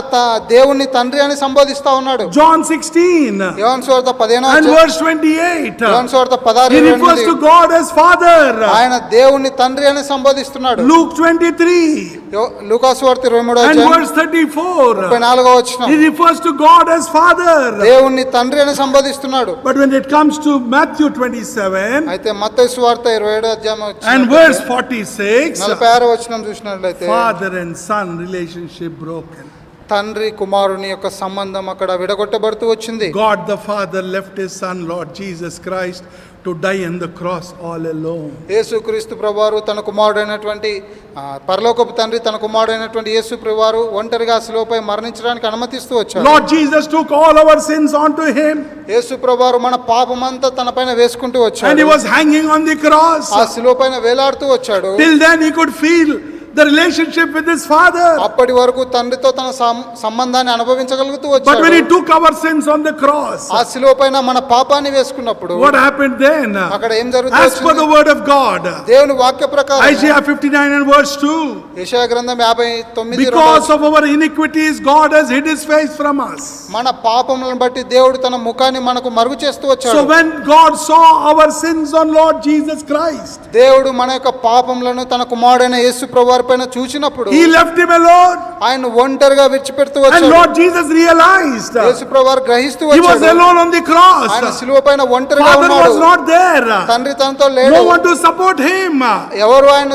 దేవుణ్ణి తండ్రి అని సంబోధిస్తా ఉన్నాడు. John 16 యోహాను సువార్త 15వ and అధ్యాయం verse 28, యోహాను సువార్త 16 he refers to 28 God as Father. ఆయన దేవుణ్ణి తండ్రి అని సంబోధిస్తున్నాడు. Luke 23 లూకా సువార్త 23వ and అధ్యాయం verse 34, 34వ వచనం he refers to God as Father. దేవుణ్ణి తండ్రి అని సంబోధిస్తున్నాడు. But when it comes to Matthew 27 అయితే మత్తయి సువార్త 27వ అధ్యాయం and verse 46, 46వ వచనం చూసినట్లయితే father and son relationship broken. తండ్రి కుమారుని యొక్క సంబంధం అక్కడ విడగొట్టబడుతూ వచ్చింది. God the Father left his son Lord Jesus Christ to die on the cross all alone. యేసుక్రీస్తు ప్రభువారు తన కుమారుడైనటువంటి పరలోకపు తండ్రి తన కుమారుడైనటువంటి యేసు ప్రభువారు ఒంటరిగా శిలువపై మరణించడానికి అనుమతిస్తూ వచ్చారు. Lord Jesus took all our sins onto him యేసు ప్రభువారు మన పాపమంతా తన పైన వేసుకుంటూ and he వచ్చాడు. was hanging on the cross. ఆ శిలువ పైన వేలాడుతూ వచ్చాడు. Till then he could feel the relationship with his father. అప్పటి వరకు తండ్రితో తన సంబంధాన్ని అనుభవించగలుగుతూ But when వచ్చాడు. he took our sins on the cross, ఆ శిలువ పైన మన పాపాన్ని వేసుకున్నప్పుడు what happened then? అక్కడ ఏం As per జరుగుతుంది? the word of God, దేవుని వాక్య ప్రకారం Isaiah 59 and verse 2, యెషయా గ్రంథం 59 because of our iniquities God has hid his face from us. మన పాపములను బట్టి దేవుడు తన ముఖాన్ని మనకు మరుగు చేస్తూ So వచ్చాడు. when God saw our sins on Lord Jesus Christ, దేవుడు మన యొక్క పాపములను తన కుమారుడైన యేసు ప్రభువారి పైన చూసినప్పుడు he left him alone. ఆయన ఒంటరిగా విడిచిపెడుతూ And వచ్చాడు. Lord Jesus realized యేసు ప్రభువారు గ్రహిస్తూ he was వచ్చాడు. alone on the ఆయన cross. శిలువ పైన ఒంటరిగా Father ఉన్నాడు. was not there. తండ్రి తనతో లేడు. No one to support him. ఎవరు ఆయన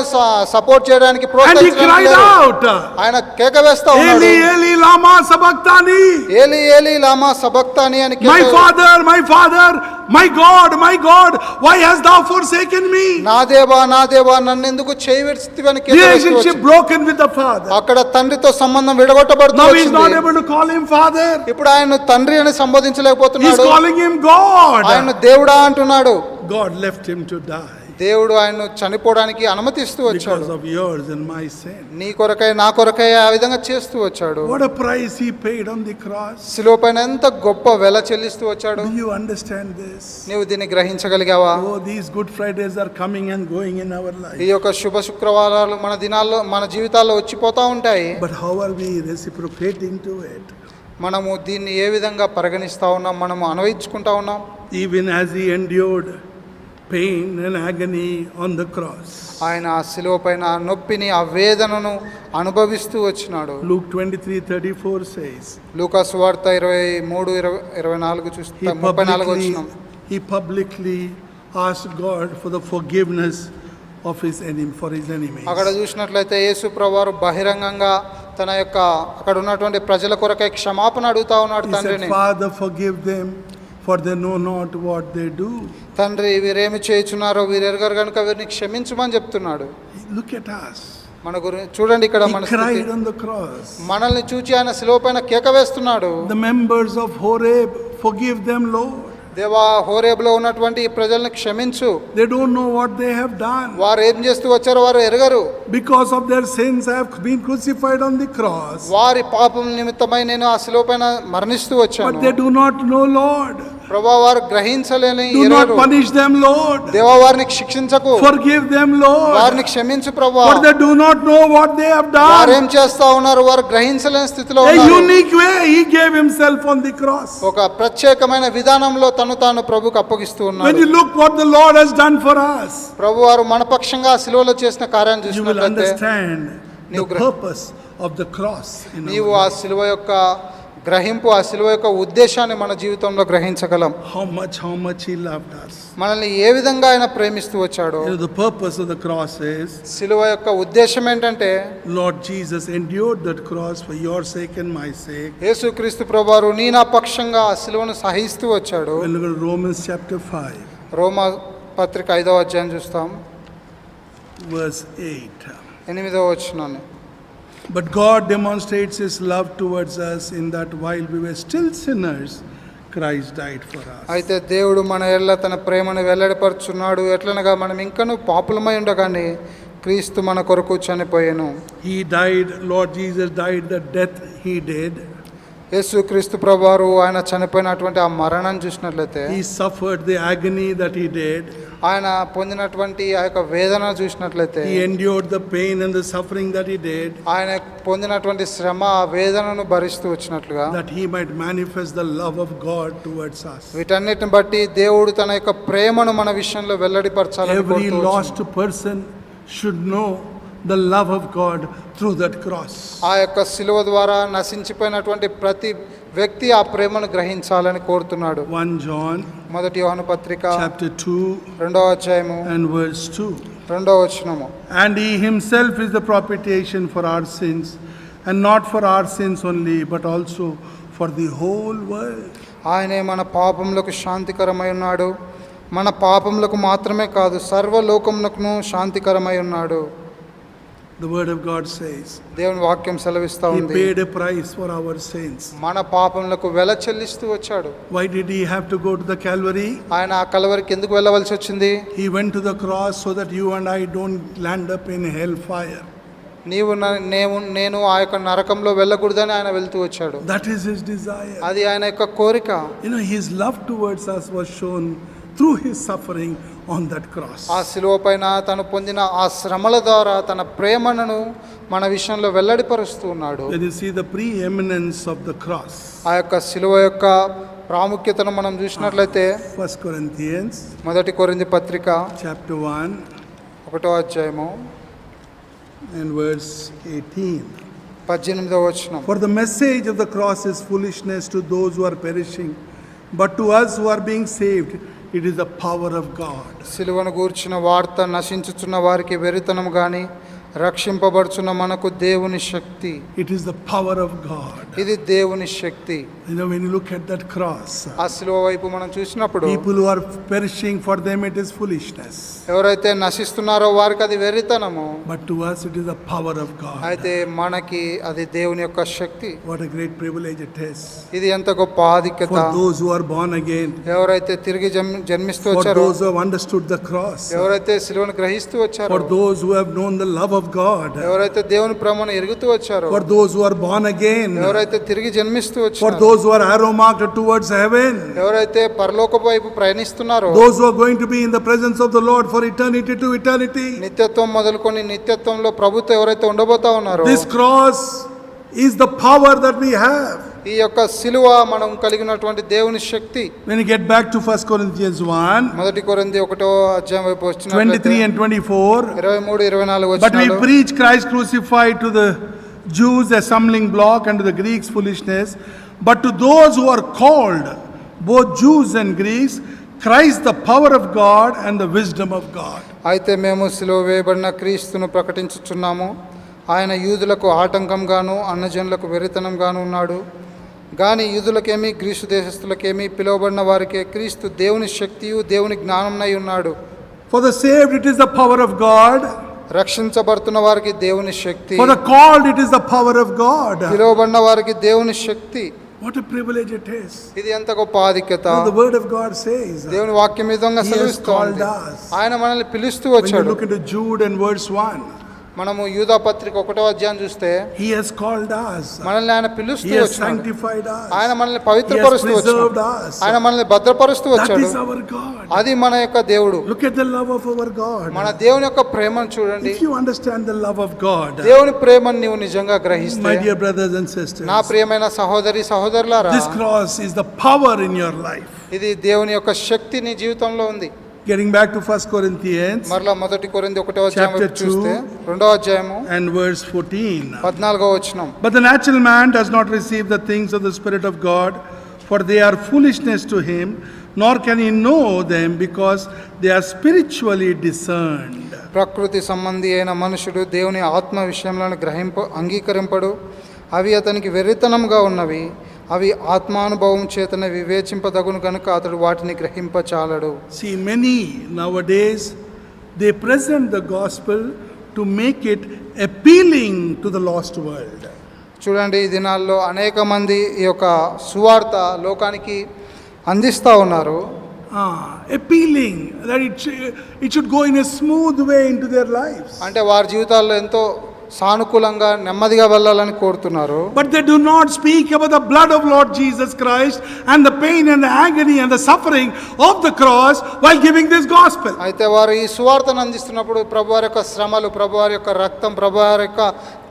సపోర్ట్ చేయడానికి And he ప్రోత్సహించడానికి cried లేరు. out, ఆయన కేక వేస్తా ఉన్నాడు. Eli, Eli, lama sabachthani. ఏలి ఏలి లామా సబక్తాని అని My father, my God, why hast thou forsaken me? నా దేవా నన్నెందుకు చేయి విడిచితివని కేక వేస్తూ Relationship వచ్చాడు. broken with the father. అక్కడ తండ్రితో సంబంధం విడగొట్టబడుతూ Now he is not వచ్చింది. able to call him father. ఇప్పుడు ఆయన తండ్రి అని He is సంబోధించలేకపోతున్నాడు. calling him God. ఆయన దేవుడా అంటున్నాడు. God left him to die దేవుడు ఆయన్ను చనిపోవడానికి అనుమతిస్తూ వచ్చాడు. because of yours and my sin. నీ కొరకై నా కొరకై ఆ విధంగా చేస్తూ వచ్చాడు. What a price he paid on the cross. శిలువ పైన ఎంత గొప్ప వెల చెల్లిస్తూ వచ్చాడు. Do you understand this? నీవు దీన్ని గ్రహించగలిగావా? Oh, these Good Fridays are coming and going in our ఈ life. యొక్క శుభ శుక్రవారాలు మన దినాల్లో మన జీవితాల్లో వచ్చిపోతా ఉంటాయి. But how are we reciprocating to it? మనము దీన్ని ఏ విధంగా పరిగణిస్తా ఉన్నాం, మనము అన్వయించుకుంటా ఉన్నాం. Even as he endured pain and agony on the cross. ఆయన ఆ శిలువ పైన ఆ నొప్పిని ఆ వేదనను అనుభవిస్తూ వచ్చినాడు. Luke 23:34 says, లూకా సువార్త 23:24 చూస్తే 34 వచ్చినాం. he publicly asked God for the forgiveness of his enemy, for his enemies. అక్కడ చూసినట్లయితే యేసు ప్రభువారు బహిరంగంగా తన యొక్క అక్కడ ఉన్నటువంటి ప్రజల కొరకై క్షమాపణ అడుగుతా ఉన్నాడు He said, తండ్రిని. Father, forgive them, for they know not what they do. తండ్రి వీరేమి చేయుచున్నారో వీరు ఎరగరు కనుక వీరిని క్షమించమని చెప్తున్నాడు. Look at us. మన గురించి చూడండి ఇక్కడ He మన స్థితి. cried on the cross. మనల్ని చూచి ఆయన శిలువ పైన కేక వేస్తున్నాడు. The members of Horeb, forgive them, Lord. దేవా, హోరేబులో ఉన్నటువంటి ఈ ప్రజలను క్షమించు. They don't know what they have done. వారు ఏం చేస్తూ వచ్చారో వారు ఎరగరు. Because of their sins, I have been crucified on the cross. వారి పాపం నిమిత్తమై నేను ఆ శిలువ పైన మరణిస్తూ But వచ్చాను. they do not know, Lord. ప్రభువా, వారు గ్రహించలేని Do not ఎరగరు. punish them, Lord. దేవా, వారిని శిక్షించకు. Forgive them, Lord. వారిని క్షమించు ప్రభువా. For they do not know what they have వారు done. ఏం చేస్తా ఉన్నారు, వారు గ్రహించలేని స్థితిలో A ఉన్నారు. unique way, He gave Himself on the cross. ఒక ప్రత్యేకమైన విధానంలో తాను ప్రభుకు అప్పగిస్తూ When ఉన్నాడు. you look what the Lord has done for us, ప్రభు వారు మన పక్షంగా ఆ శిలువలో చేసిన కార్యాన్ని you will చూసినట్లయితే understand the నీవు purpose of the cross. in our నీవు ఆ శిలువ యొక్క గ్రహింపు, ఆ శిలువ యొక్క ఉద్దేశాన్ని మన జీవితంలో గ్రహించగలం. How much He loved us. మనల్ని ఏ విధంగా ఆయన ప్రేమిస్తూ వచ్చాడో. You know, the purpose of the cross is శిలువ యొక్క ఉద్దేశం ఏంటంటే, Lord Jesus endured that cross for your sake and my sake. యేసుక్రీస్తు ప్రభువారు నీ నా పక్షంగా ఆ శిలువను సహిస్తూ వచ్చాడు. When we look at Romans chapter 5, రోమా పత్రిక 5వ అధ్యాయం చూస్తాం, verse 8. 8వ వచనాన్ని. But God demonstrates His love towards us in that while we were still sinners, Christ died for us. అయితే దేవుడు మన ఎడల తన ప్రేమను వెల్లడిపరుచున్నాడు. ఎట్లనగా మనం ఇంకనూ పాపులమై ఉండగానే క్రీస్తు మన కొరకు చనిపోయెను. He died, Lord Jesus died the death He did. యేసుక్రీస్తు ప్రభువారు ఆయన చనిపోయినటువంటి ఆ మరణాన్ని చూసినట్లయితే, He suffered the agony that He did. ఆయన పొందినటువంటి ఆ యొక్క వేదన చూసినట్లయితే, He endured the pain and the suffering that He did, ఆయన పొందినటువంటి శ్రమ, ఆ వేదనను భరిస్తూ వచ్చినట్లుగా, that He might manifest the love of God towards us. వీటన్నిటిని బట్టి దేవుడు తన యొక్క ప్రేమను మన విషయంలో వెల్లడిపరచాలని Every కోరుతూ lost person should know the love of God through that cross. ఆ యొక్క శిలువ ద్వారా నశించిపోయినటువంటి ప్రతి వ్యక్తి ఆ ప్రేమను గ్రహించాలని కోరుతున్నాడు. 1 John మొదటి యోహాను పత్రిక chapter 2 2వ అధ్యాయము and verse 2. 2వ వచనము. And He Himself is the propitiation for our sins, and not for our sins only, but also for the whole world. ఆయనే మన పాపములకు శాంతికరమై ఉన్నాడు. మన పాపములకు మాత్రమే కాదు, సర్వలోకమునకును శాంతికరమై ఉన్నాడు. The word of God says దేవుని వాక్యం సెలవిస్తా He ఉంది, paid a price for our sins. మన పాపములకు వెల చెల్లిస్తూ వచ్చాడు. Why did He have to go to the Calvary? ఆయన ఆ కలవరికి ఎందుకు వెళ్ళవలసి వచ్చింది? He went to the cross so that you and I don't land up in hellfire. నేను ఆ యొక్క నరకంలో వెళ్ళకూడదని ఆయన వెళ్తూ వచ్చాడు. That is His desire. అది ఆయన యొక్క కోరిక. You know, His love towards us was shown through His suffering on that cross. ఆ శిలువ పైన తను పొందిన ఆ శ్రమల ద్వారా తన ప్రేమను మన విషయంలో వెల్లడిపరుస్తూ ఉన్నాడు. When you see the preeminence of the cross, ఆ యొక్క శిలువ యొక్క ప్రాముఖ్యతను మనం చూసినట్లయితే, 1 Corinthians మొదటి కొరింథీ పత్రిక chapter 1 1వ అధ్యాయము and verse 18. 18వ వచనం. For the message of the cross is foolishness to those who are perishing, but to us who are being saved, it is the power of God. సిలువను గూర్చిన వార్త నశించుచున్న వారికి వెరితనం గాని, రక్షింపబడుచున్న మనకు దేవుని శక్తి. It is the power of God. ఇది దేవుని శక్తి. You know, when you look at that cross, ఆ శిలువ వైపు మనం చూసినప్పుడు, people who are perishing, for them it is foolishness, ఎవరైతే నశిస్తున్నారో వారికి అది వెరితనము, but to us it is the power of God. అయితే మనకి అది దేవుని యొక్క శక్తి. What a great privilege it is ఇది ఎంత గొప్ప ఆధిక్యత. for those who are born again, ఎవరైతే తిరిగి జన్మిస్తూ for వచ్చారో, those who have understood the cross, ఎవరైతే శిలువను గ్రహిస్తూ వచ్చారో, for those who have known the love of God, ఎవరైతే దేవుని ప్రేమను ఎరుగుతూ వచ్చారో, for those who are born again, ఎవరైతే తిరిగి జన్మిస్తూ for వచ్చారో, those who are arrow marked towards heaven, ఎవరైతే పరలోకపు వైపు ప్రయాణిస్తున్నారో, those who are going to be in the presence of the Lord for eternity to eternity. నిత్యత్వం మొదలుకొని నిత్యత్వంలో ప్రభుత్వం ఎవరైతే ఉండబోతా ఉన్నారో, This cross is the power that we have. ఈ యొక్క శిలువ మనం కలిగినటువంటి దేవుని శక్తి. When you get back to 1 Corinthians 1, మొదటి కొరింథీ 1వ అధ్యాయం వైపు 23 and 24, 23, 24 but we వచనాలు. preach Christ crucified, to the Jews a stumbling block and to the Greeks foolishness, but to those who are called, both Jews and Greeks, Christ the power of God and the wisdom of God. అయితే మేము శిలువ వేయబడిన క్రీస్తును ప్రకటించుచున్నాము. ఆయన యూదులకు ఆటంకంగాను అన్యజనులకు వెరితనంగాను ఉన్నాడు. గాని యూదులకేమి గ్రీసు దేశస్థులకేమి పిలువబడిన వారికే క్రీస్తు దేవుని శక్తియు దేవుని జ్ఞానంనై ఉన్నాడు. For the saved it is the power of God, రక్షించబడుతున్న వారికి దేవుని శక్తి, for the called it is the power of God. పిలువబడిన వారికి దేవుని శక్తి. What a privilege it is. ఇది ఎంత గొప్ప ఆధిక్యత. The word of God says, దేవుని వాక్యం ఈ విధంగా He has సెలవిస్తోంది. called us. ఆయన మనల్ని పిలుస్తూ When you వచ్చాడు. look into Jude and verse 1, మనము యూదా పత్రిక 1వ అధ్యాయం చూస్తే He has called us. మనల్ని ఆయన పిలుస్తూ He has వచ్చాడు. sanctified us. ఆయన మనల్ని He has పవిత్రపరుస్తూ preserved వచ్చాడు. us. ఆయన మనల్ని భద్రపరుస్తూ That వచ్చాడు. is our God. అది మన యొక్క దేవుడు. Look at the love of our God. మన దేవుని యొక్క ప్రేమను చూడండి. If you understand the love of God, దేవుని ప్రేమను నీవు నిజంగా గ్రహిస్తే, my dear brothers and sisters, నా ప్రియమైన సహోదరి సహోదరులారా, this cross is the power in your life. ఇది దేవుని యొక్క శక్తి నీ జీవితంలో ఉంది. Getting back to 1 Corinthians మరలా 1 కొరింథీ 1వ అధ్యాయం Chapter వైపు చూస్తే 2వ అధ్యాయము and verse 14. 14వ వచనం. But the natural man does not receive the things of the Spirit of God, for they are foolishness to him, nor can he know them because they are spiritually discerned. ప్రకృతి సంబంధి అయిన మనుషుడు దేవుని ఆత్మ విషయంలో అంగీకరింపడు. అవి అతనికి వెర్రితనంగా ఉన్నవి. అవి ఆత్మానుభవం చేతనే వివేచింపదగును కనుక అతడు వాటిని గ్రహింపచాలడు. See, many nowadays they present the gospel to make it appealing to the lost world. చూడండి, ఈ దినాల్లో అనేక మంది ఈ యొక్క సువార్త లోకానికి అందిస్తూ ఉన్నారు. Appealing that it should go in a smooth way into their lives. అంటే వారి జీవితాల్లో ఎంతో సానుకూలంగా నెమ్మదిగా వెళ్ళాలని కోరుతున్నారు. But they do not speak about the blood of Lord Jesus Christ and the pain and the agony and the suffering of the cross while giving this gospel. అయితే వారు ఈ సువార్తను అందిస్తున్నప్పుడు ప్రభువారి యొక్క శ్రమలు, ప్రభువారి యొక్క రక్తం, ప్రభువారి యొక్క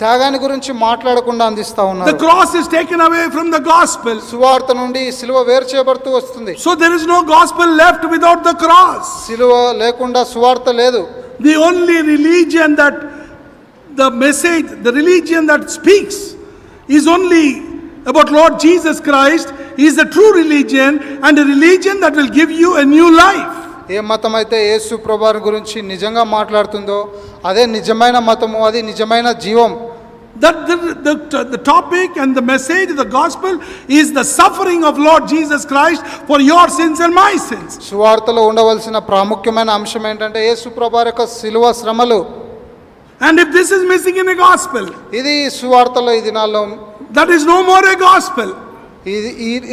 త్యాగాన్ని గురించి మాట్లాడకుండా అందిస్తా ఉన్నారు. The cross is taken away from the gospel. సువార్త నుండి సిలువ వేరు చేయబడుతూ వస్తుంది. So there is no gospel left without the cross. సిలువ లేకుండా సువార్త లేదు. The only religion that the message, the religion that speaks is only about Lord Jesus Christ is the true religion and a religion that will give you a new life. ఏ మతం అయితే యేసు ప్రభువారి గురించి నిజంగా మాట్లాడుతుందో అదే నిజమైన మతము, అది నిజమైన జీవం. That the topic and the message of the gospel is the suffering of Lord Jesus Christ for your sins and my sins. సువార్తలో ఉండవలసిన ప్రాముఖ్యమైన అంశం ఏంటంటే యేసు ప్రభువారి యొక్క సిలువ శ్రమలు. And if this is missing in a gospel, ఇది సువార్తలో ఈ దినాల్లో that is no more a gospel.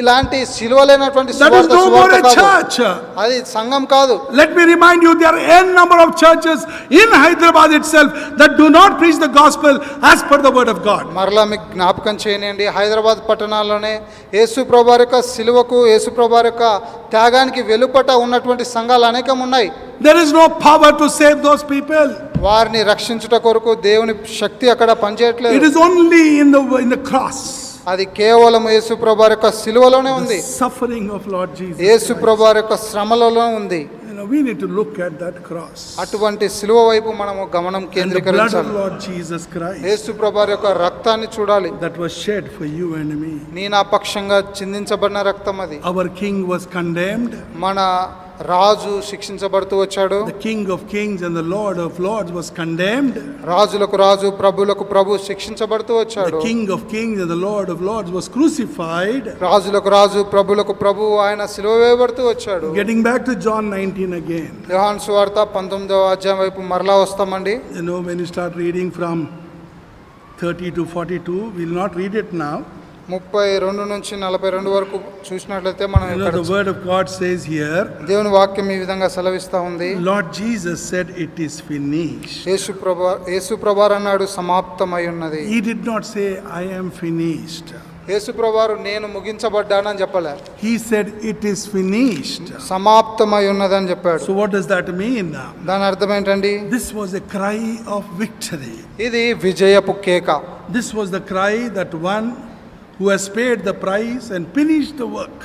ఇలాంటి సిలువ లేనటువంటి That is no more a church. అది సంఘం కాదు. Let me remind you, there are n number of churches in Hyderabad itself that do not preach the gospel as per the word of God. మరలా మీకు జ్ఞాపకం చేయనియండి, హైదరాబాద్ పట్టణాల్లోనే యేసు ప్రభువారి యొక్క సిలువకు, యేసు ప్రభువారి యొక్క త్యాగానికి వెలుపట ఉన్నటువంటి సంఘాలు అనేకం ఉన్నాయి. There is no power to save those people. వారిని రక్షించుట కొరకు దేవుని శక్తి అక్కడ పనిచేయట్లేదు. It is only in the cross. అది కేవలం యేసు ప్రభువారి యొక్క సిలువలోనే ఉంది. The suffering of Lord Jesus. యేసు ప్రభువారి యొక్క శ్రమలలో ఉంది. We need to look at that cross. అటువంటి సిలువ వైపు మనము గమనం And the blood కేంద్రీకరించాలి. of Lord Jesus Christ యేసు ప్రభువారి యొక్క రక్తాన్ని చూడాలి. that was shed for you and me. నీ నా పక్షంగా చిందించబడిన రక్తం అది. Our king was condemned. మన రాజు శిక్షించబడుతూ వచ్చాడు. The King of Kings and the Lord of Lords was condemned. రాజులకు రాజు, ప్రభులకు ప్రభు శిక్షించబడుతూ వచ్చాడు. The King of Kings and the Lord of Lords was crucified. రాజులకు రాజు, ప్రభులకు ప్రభు ఆయన సిలువ వేయబడుతూ వచ్చాడు. Getting back to John 19 again. యోహాను సువార్త 19వ అధ్యాయం వైపు మరలా వస్తామండి. You know, when you start reading from 30 to 42, we will not read it now. 32 నుంచి 42 వరకు చూసినట్లయితే మనం You know, ఇక్కడ the word of God says here, దేవుని వాక్యం ఈ విధంగా సెలవిస్తా ఉంది. Lord Jesus said, "It is finished." యేసు ప్రభువారు అన్నాడు, సమాప్తమై ఉన్నది. He did not say, "I am finished." యేసు ప్రభువారు నేను ముగించబడ్డానని చెప్పలే. He said, "It is finished." సమాప్తమై ఉన్నదని చెప్పాడు. So what does that mean? దాని అర్థం ఏంటండి? This was a cry of victory. ఇది విజయపు కేక. This was the cry that one who has paid the price and finished the work.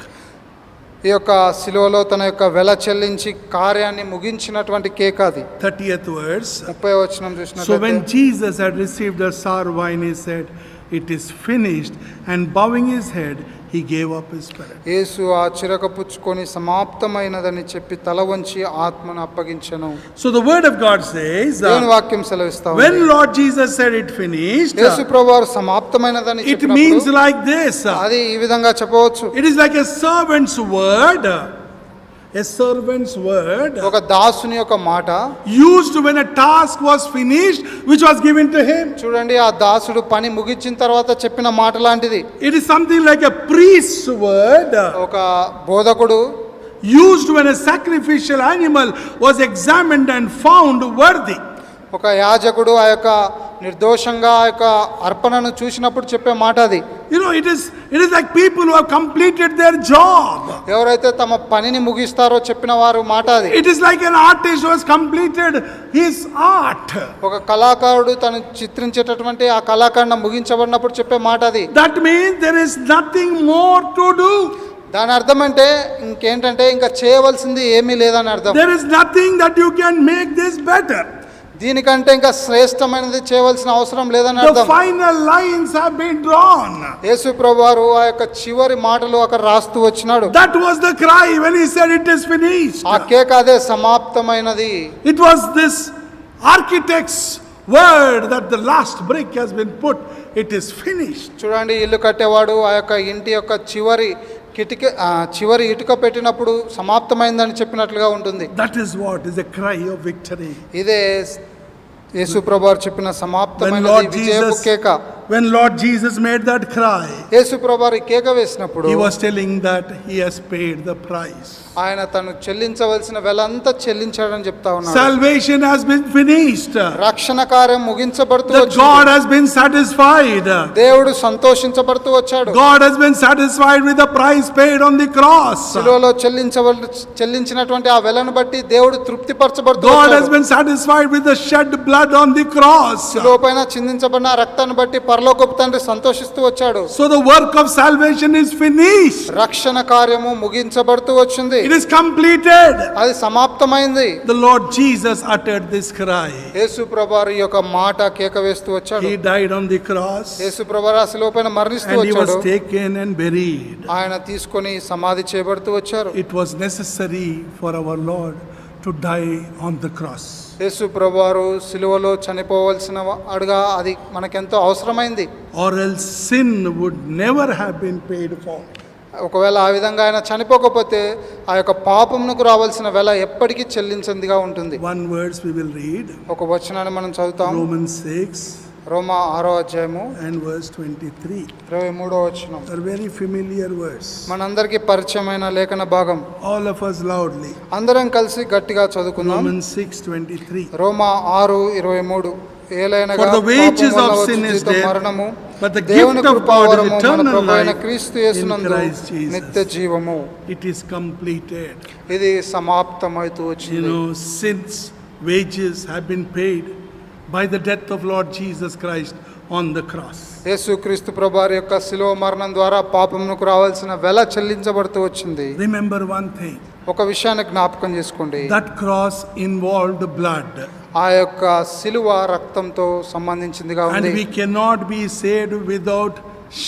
ఈ యొక్క సిలువలో తన యొక్క వెల చెల్లించి కార్యాన్ని ముగించినటువంటి కేక అది. 30th verse. 30వ వచనం So చూసినట్లయితే, when Jesus had received the sour wine, he said, "It is finished," and bowing his head, he gave up his spirit. యేసు ఆ చిరక పుచ్చుకొని సమాప్తమైనదని చెప్పి తల వంచి ఆత్మను అప్పగించెను. So the word of God says, దేవుని వాక్యం సెలవిస్తా when ఉంది. Lord Jesus said it finished, యేసు ప్రభువారు సమాప్తమైనదని it చెప్పినప్పుడు means like this. అది ఈ విధంగా చెప్పవచ్చు. It is like a servant's word a servant's word ఒక దాసుని యొక్క మాట used when a task was finished, which was given to him. చూడండి, ఆ దాసుడు పని ముగించిన తర్వాత చెప్పిన మాట లాంటిది. It is something like a priest's word ఒక బోధకుడు used when a sacrificial animal was examined and found worthy. ఒక యాజకుడు ఆ యొక్క నిర్దోషంగా ఆ యొక్క అర్పణను చూసినప్పుడు చెప్పే మాట అది. You know, it is like people who have completed their job. ఎవరైతే తమ పనిని ముగిస్తారో చెప్పిన వారు మాట అది. It is like an artist who has completed his art. ఒక కళాకారుడు తను చిత్రించేటటువంటి ఆ కళాఖండం ముగించబడినప్పుడు చెప్పే మాట అది. That means there is nothing more to do. దాని అర్థం అంటే ఇంకేంటంటే ఇంకా చేయవలసింది ఏమీ లేదని అర్థం. There is nothing that you can make this better. దీనికంటే ఇంకా శ్రేష్టమైనది చేయవలసిన అవసరం లేదని The అర్థం. final lines have been drawn. యేసు ప్రభువారు ఆ యొక్క చివరి మాటలు అక్కడ రాస్తూ వచ్చినాడు. That was the cry when he said it is finished. ఆ కేక అదే సమాప్తమైనది. It was this architect's word that the last brick has been put. It is finished. చూడండి, ఇల్లు కట్టేవాడు ఆ యొక్క ఇంటి యొక్క చివరి ఇటుక పెట్టినప్పుడు సమాప్తమైందని చెప్పినట్లుగా ఉంటుంది. That is what is a cry of victory. ఇదే యేసు ప్రభువారు చెప్పిన సమాప్తమైనది విజయపు కేక. When Lord Jesus made that cry, యేసు ప్రభువారు ఈ కేక వేసినప్పుడు he was telling that he has paid the price. ఆయన తను చెల్లించవలసిన వెలంతా చెల్లించాడని చెప్తా ఉన్నాడు. Salvation has been finished. రక్షణ కార్యం ముగించబడుతూ That వచ్చింది. God has been satisfied. దేవుడు సంతోషించబడుతూ వచ్చాడు. God has been satisfied with the price paid on the cross. శిలువలో చెల్లించినటువంటి ఆ వెలను బట్టి దేవుడు తృప్తిపరచబడుతూ God has వచ్చాడు. been satisfied with the shed blood on the cross. శిలువ పైన చిందించబడిన రక్తాన్ని బట్టి పరలోకపు తండ్రి సంతోషిస్తూ వచ్చాడు. So the work of salvation is finished. రక్షణ కార్యము ముగించబడుతూ వచ్చింది. It is completed. అది సమాప్తమైంది. The Lord Jesus uttered this cry. యేసు ప్రభువారు ఈ యొక్క మాట కేక వేస్తూ వచ్చాడు. He died on the cross యేసు ప్రభువారు ఆ శిలువ పైన మరణిస్తూ and he was వచ్చాడు. taken and buried. ఆయన తీసుకొని సమాధి చేయబడుతూ వచ్చారు. It was necessary for our Lord to die on the cross. యేసు ప్రభువారు శిలువలో చనిపోవలసిన అడుగా అది మనకెంతో అవసరమైంది. Or else sin would never have been paid for. ఒకవేళ ఆ విధంగా ఆయన చనిపోకపోతే ఆ యొక్క పాపమునకు రావాల్సిన వెల ఎప్పటికీ చెల్లించిందిగా ఉంటుంది. One verse we will read. ఒక వచనాన్ని మనం చదువుతాం. Romans 6 రోమా 6వ అధ్యాయము and verse 23. 23వ వచనం. A very familiar verse. మనందరికీ పరిచయమైన లేఖన భాగం. All of us loudly. అందరం కలిసి గట్టిగా చదువుకుందాం. Romans 6:23. రోమా 6:23. ఏలైనగా For the wages పాపం వల్ల of వచ్చే sin is జీతం death, మరణము, but the దేవుని gift of God కృపావరము is మన eternal ప్రభువైన life క్రీస్తు in యేసునందు Christ Jesus. నిత్య జీవము. It is completed. ఇది సమాప్తమైతూ You వచ్చింది. know, sin's wages have been paid by the death of Lord Jesus Christ on the cross. యేసుక్రీస్తు ప్రభువారి యొక్క శిలువ మరణం ద్వారా పాపమునకు రావాల్సిన వెల చెల్లించబడుతూ వచ్చింది. Remember one thing. ఒక విషయాన్ని జ్ఞాపకం చేసుకోండి. That cross involved blood. ఆ యొక్క శిలువ రక్తంతో సంబంధించిందిగా And ఉంది. we cannot be saved without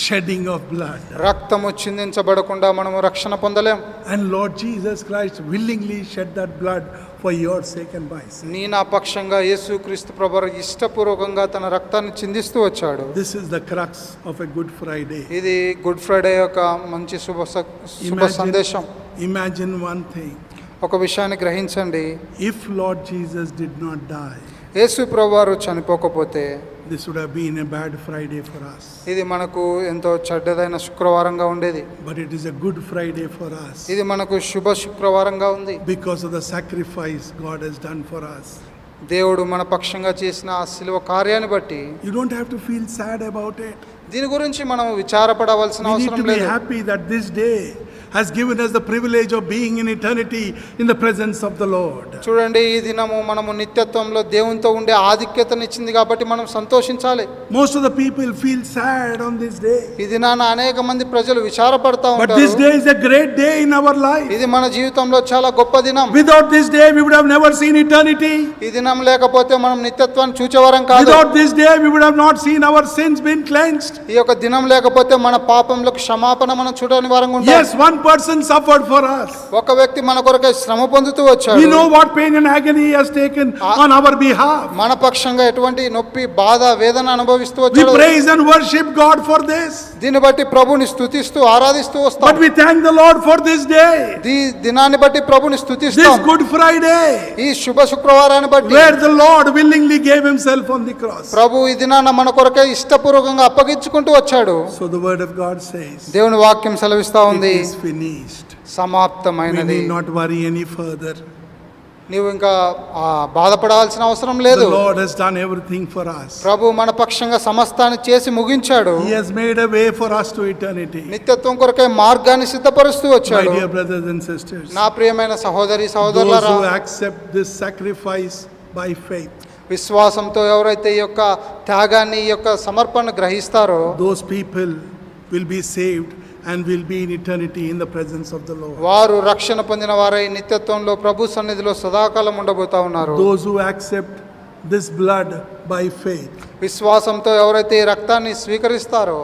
shedding of blood. రక్తము చిందించబడకుండా మనము రక్షణ పొందలేం. And Lord Jesus Christ willingly shed that blood for your sake and my sake. నీ నా పక్షంగా యేసుక్రీస్తు ప్రభువారు ఇష్టపూర్వకంగా తన రక్తాన్ని చిందిస్తూ వచ్చాడు. This is the crux of a Good Friday. ఇది గుడ్ ఫ్రైడే యొక్క మంచి శుభ సందేశం. Imagine one thing. ఒక విషయాన్ని గ్రహించండి. If Lord Jesus did not die, యేసు ప్రభువారు చనిపోకపోతే this would have been a bad Friday for us. ఇది మనకు ఎంతో చెడ్డదైన శుక్రవారంగా ఉండేది. But it is a good Friday for us ఇది మనకు శుభ శుక్రవారంగా ఉంది. because of the sacrifice God has done for us. దేవుడు మన పక్షంగా చేసిన ఆ శిలువ కార్యాన్ని బట్టి You don't have to feel sad about it. దీని గురించి మనం విచారపడవలసిన We need అవసరం to be లేదు. happy that this day has given us the privilege of being in eternity in the presence of the Lord. చూడండి, ఈ దినము మనము నిత్యత్వంలో దేవునితో ఉండే ఆధిక్యతనిచ్చింది కాబట్టి మనం సంతోషించాలి. Most of the people feel sad on this day. ఈ దినాన అనేక మంది ప్రజలు విచారపడతా But this ఉంటారు. day is a great day in our life. ఇది మన జీవితంలో చాలా గొప్ప దినం. Without this day we would have never seen eternity. ఈ దినం లేకపోతే మనం నిత్యత్వాన్ని చూచేవారం కాదు. Without this day we would have not seen our sins been cleansed. ఈ యొక్క దినం లేకపోతే మన పాపంలో క్షమాపణ మనం చూడని వారంగా ఉంటాం. Yes, one person suffered for us. ఒక వ్యక్తి మన కొరకై శ్రమ పొందుతూ We వచ్చాడు. know what pain and agony he has taken on our behalf. మన పక్షంగా ఎటువంటి నొప్పి, బాధ, వేదన అనుభవిస్తూ We వచ్చాడు. praise and worship God for this. దీన్ని బట్టి ప్రభుని స్తుతిస్తూ ఆరాధిస్తూ But వస్తాం. we thank the Lord for this day, ఈ దినాన్ని బట్టి ప్రభుని this స్తుతిస్తాం. Good Friday, ఈ శుభ శుక్రవారాన్ని బట్టి where the Lord willingly gave himself on the cross. ప్రభు ఈ దినాన మన కొరకై ఇష్టపూర్వకంగా అప్పగించుకుంటూ వచ్చాడు. So the word of God says, దేవుని వాక్యం సెలవిస్తా it ఉంది, is finished. We సమాప్తమైనది. need not worry any further. నీవు ఇంకా బాధపడాల్సిన అవసరం లేదు. The Lord has done everything for us. ప్రభు మన పక్షంగా సమస్తాన్ని చేసి ముగించాడు. He has made a way for us to eternity. నిత్యత్వం కొరకై మార్గాన్ని సిద్ధపరుస్తూ My వచ్చాడు. dear brothers and sisters, నా ప్రియమైన సహోదరి those సహోదరులారా, who accept this sacrifice by faith, విశ్వాసంతో ఎవరైతే ఈ యొక్క త్యాగాన్ని, ఈ యొక్క సమర్పణను గ్రహిస్తారో those people will be saved and will be in eternity in the presence of the Lord. వారు రక్షణ పొందిన వారై నిత్యత్వంలో ప్రభు సన్నిధిలో సదాకాలం ఉండబోతా ఉన్నారు. Those who accept this blood by faith, విశ్వాసంతో ఎవరైతే ఈ రక్తాన్ని స్వీకరిస్తారో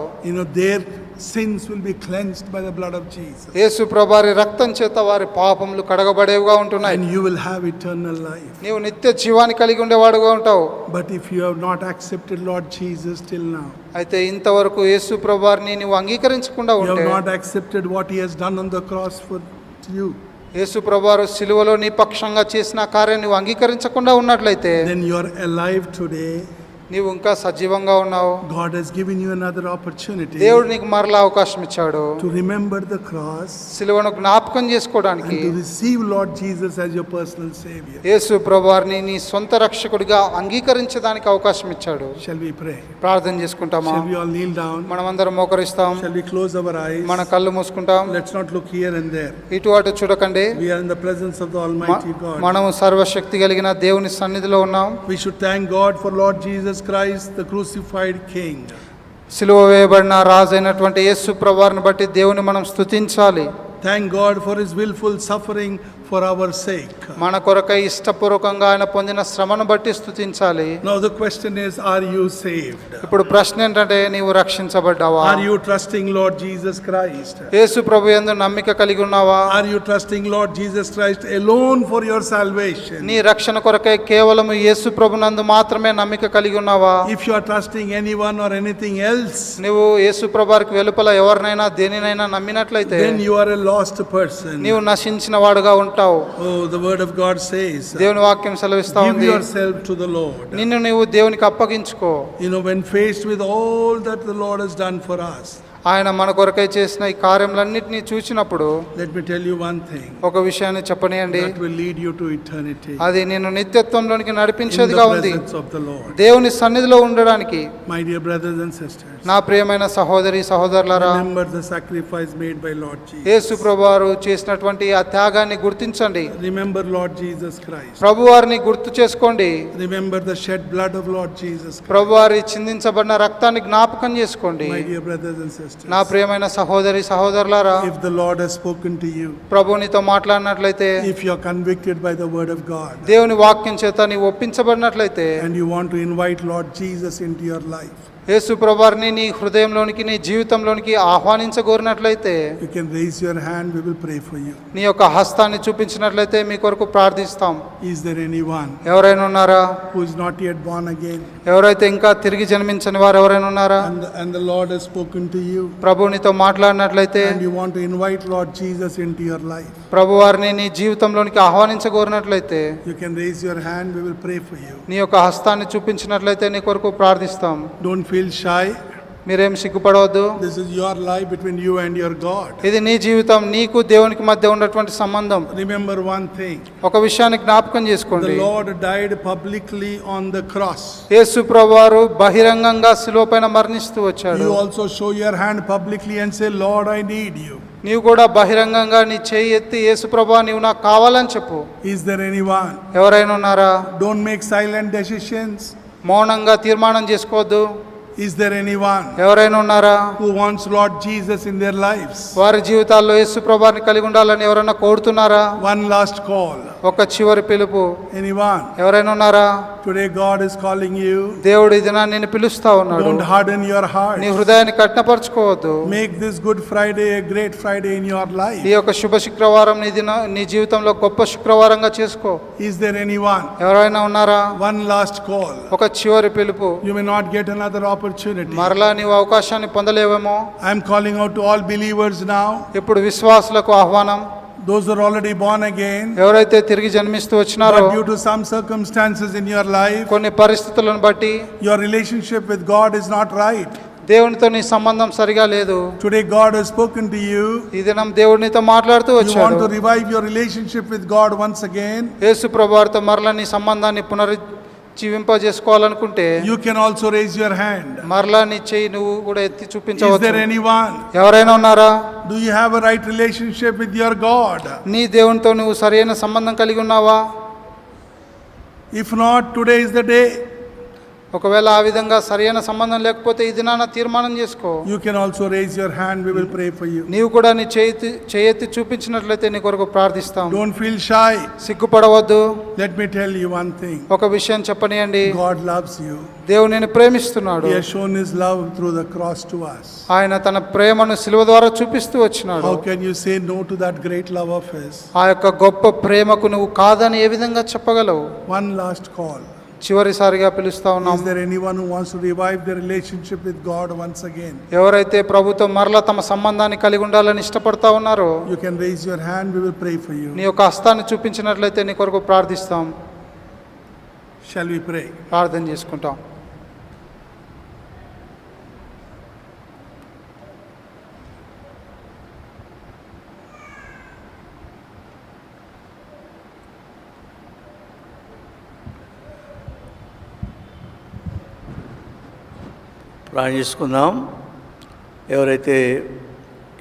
their sins will be cleansed by the blood of Jesus. యేసు ప్రభువారి రక్తం చేత వారి పాపములు కడగబడేవిగా ఉంటున్నాయి. And you will have eternal life. నీవు నిత్య జీవాన్ని కలిగి ఉండేవాడుగా ఉంటావు. But if you have not accepted Lord Jesus till now, అయితే ఇంతవరకు యేసు ప్రభువారిని నీవు అంగీకరించకుండా you ఉంటే, have not accepted what he has done on the cross for you, యేసు ప్రభువారు సిలువలో నీ పక్షంగా చేసిన కార్యాన్ని నువ్వు అంగీకరించకుండా ఉన్నట్లయితే then you are alive today. నీవు ఇంకా సజీవంగా ఉన్నావు. God has given you another opportunity దేవుడు నీకు మరలా అవకాశం ఇచ్చాడు to remember the cross సిలువను జ్ఞాపకం చేసుకోవడానికి. and to receive Lord Jesus as your personal Savior. యేసు ప్రభువారిని నీ సొంత రక్షకుడిగా అంగీకరించడానికి అవకాశం ఇచ్చాడు. Shall we pray? ప్రార్థన చేసుకుంటామా? Shall we all kneel down? మనమందరం మోకరిస్తాం. Shall we close our eyes? మన కళ్ళు మూసుకుంటాం. Let's not look here and there. ఇటు అటు చూడకండి. We are in the presence of the Almighty God. మనము సర్వశక్తి కలిగిన దేవుని సన్నిధిలో ఉన్నాం. We should thank God for Lord Jesus Christ, the crucified King. సిలువ వేయబడిన రాజు అయినటువంటి యేసు ప్రభువారిని బట్టి దేవుని మనం స్తుతించాలి. Thank God for his willful suffering for our sake. మన కొరకై ఇష్టపూర్వకంగా ఆయన పొందిన శ్రమను బట్టి స్తుతించాలి. Now the question is, are you saved? ఇప్పుడు ప్రశ్న ఏంటంటే, నీవు రక్షించబడ్డావా? Are you trusting Lord Jesus Christ? యేసు ప్రభు యందు నమ్మిక కలిగి ఉన్నావా? Are you trusting Lord Jesus Christ alone for your salvation? నీ రక్షణ కొరకై కేవలం యేసు ప్రభునందు మాత్రమే నమ్మిక కలిగి ఉన్నావా? If you are trusting anyone or anything else, నీవు యేసు ప్రభువారికి వెలుపల ఎవరినైనా దేనినైనా నమ్మినట్లయితే then you are a lost person. నీవు నశించిన వాడుగా ఉంటావు. Oh, the word of God says, దేవుని వాక్యం సెలవిస్తా give ఉంది, yourself to the Lord. నిన్ను నీవు దేవునికి అప్పగించుకో. When faced with all that the Lord has done for us, ఆయన మన కొరకై చేసిన ఈ కార్యములన్నిటినీ చూసినప్పుడు let me tell you one thing, ఒక విషయాన్ని చెప్పనీయండి. that will lead you to eternity అది నిన్ను నిత్యత్వంలోనికి in నడిపించేదిగా the ఉంది, presence of the Lord. దేవుని సన్నిధిలో ఉండడానికి. My dear brothers and sisters, నా ప్రియమైన సహోదరి సహోదరులారా, remember the sacrifice made by Lord Yesu Jesus. ప్రభువారు చేసినటువంటి ఆ త్యాగాన్ని గుర్తించండి. Remember Lord Jesus Christ. ప్రభువారిని గుర్తు చేసుకోండి. Remember the shed blood of Lord Jesus Christ. ప్రభువారి చిందించబడిన రక్తాన్ని జ్ఞాపకం చేసుకోండి. My dear brothers and sisters, నా ప్రియమైన సహోదరి సహోదరులారా, if the Lord has spoken to you, ప్రభు నీతో మాట్లాడినట్లయితే, if you are convicted by the word of God, దేవుని వాక్యం చేత నీవు ఒప్పించబడినట్లయితే, and you want to invite Lord Jesus into your life, యేసు ప్రభువారిని నీ హృదయంలోనికి, నీ జీవితంలోనికి ఆహ్వానించగోరినట్లయితే, you can raise your hand, we will pray for you. నీ యొక్క హస్తాన్ని చూపించినట్లయితే మీ కొరకు ప్రార్థిస్తాం. Is there anyone ఎవరైనా ఉన్నారా? who is not yet born again, ఎవరైతే ఇంకా తిరిగి జన్మించని వారు ఎవరైనా ఉన్నారా? and the Lord has spoken to you, ప్రభు నీతో మాట్లాడినట్లయితే, and you want to invite Lord Jesus into your life, ప్రభువారిని నీ జీవితంలోనికి ఆహ్వానించగోరినట్లయితే, you can raise your hand, we will pray for you. నీ యొక్క హస్తాన్ని చూపించినట్లయితే నీ కొరకు ప్రార్థిస్తాం. Don't feel shy. మీరేం సిగ్గుపడవద్దు. This is your life between you and your God. ఇది నీ జీవితం, నీకు దేవునికి మధ్య ఉన్నటువంటి సంబంధం. Remember one thing, ఒక విషయాన్ని జ్ఞాపకం the చేసుకోండి. Lord died publicly on the cross. యేసు ప్రభువారు బహిరంగంగా శిలువపైన మరణిస్తూ వచ్చాడు. You also show your hand publicly and say, Lord, I need you. నీవు కూడా బహిరంగంగా నీ చేయి ఎత్తి, యేసు ప్రభువా నీవు నాకు కావాలని చెప్పు. Is there anyone? ఎవరైనా ఉన్నారా? Don't make silent decisions. మౌనంగా తీర్మానం చేసుకోవద్దు. Is there anyone ఎవరైనా ఉన్నారా? who wants Lord Jesus in their lives? వారి జీవితాల్లో యేసు ప్రభువుని కలిగి ఉండాలని ఎవరైనా కోరుతున్నారా? One last call. ఒక చివరి పిలుపు. Anyone? ఎవరైనా ఉన్నారా? Today God is calling you. దేవుడు ఈ దినాన్ని నిన్ను పిలుస్తా ఉన్నాడు. Don't harden your heart. నీ హృదయాన్ని కఠినపరచుకోవద్దు. Make this Good Friday a great Friday in your life. ఈ యొక్క శుభ శుక్రవారం నీ జీవితంలో గొప్ప శుక్రవారంగా చేసుకో. Is there anyone? ఎవరైనా ఉన్నారా? One last call. ఒక చివరి పిలుపు. You may not get another opportunity. మరలా నీవు అవకాశాన్ని పొందలేవేమో. I am calling out to all believers now. ఇప్పుడు విశ్వాసులకు ఆహ్వానం. Those who are already born again, ఎవరైతే తిరిగి జన్మిస్తూ వచ్చినారో, but due to some circumstances in your life, కొన్ని పరిస్థితులను బట్టి your relationship with God is not right. దేవునితో నీ సంబంధం సరిగా లేదు. Today God has spoken to you. ఈ దినం దేవుడు నీతో మాట్లాడుతూ You వచ్చాడు. want to revive your relationship with God once again? యేసు ప్రభువుతో మరలా నీ సంబంధాన్ని జీవింపజేసుకోవాలనుకుంటే You can also raise your hand. మరలా నీ చెయ్యి నువ్వు కూడా ఎత్తి Is చూపించవచ్చు. there anyone? ఎవరైనా ఉన్నారా? Do you have a right relationship with your God? నీ దేవునితో నువ్వు సరైన సంబంధం కలిగి ఉన్నావా? If not, today is the day. ఒకవేళ ఆ విధంగా సరైన సంబంధం లేకపోతే ఈ దినాన తీర్మానం చేసుకో. You can also raise your hand. We will pray for you. నీవు కూడా నీ చేయెత్తి చూపించినట్లయితే నీ కొరకు ప్రార్థిస్తాం. Don't feel shy. సిగ్గుపడవద్దు. Let me tell you one thing. ఒక విషయం చెప్పనియండి. God loves you. దేవుడు నిన్ను ప్రేమిస్తున్నాడు. He has shown his love through the cross to us. ఆయన తన ప్రేమను సిలువ ద్వారా చూపిస్తూ వచ్చినాడు. How can you say no to that great love of his? ఆ యొక్క గొప్ప ప్రేమకు నువ్వు కాదని ఏ విధంగా చెప్పగలవు? One last call. చివరిసారిగా పిలుస్తా ఉన్నాం. Is there anyone who wants to revive their relationship with God once again? ఎవరైతే ప్రభుతో మరలా తమ సంబంధాన్ని కలిగి ఉండాలని ఇష్టపడతా ఉన్నారో, You can raise your hand. We will pray for you. నీ యొక్క హస్తాన్ని చూపించినట్లయితే నీ కొరకు ప్రార్థిస్తాం. Shall we pray? ప్రార్థన చేసుకుంటాం. ప్రార్థన చేసుకుందాం. ఎవరైతే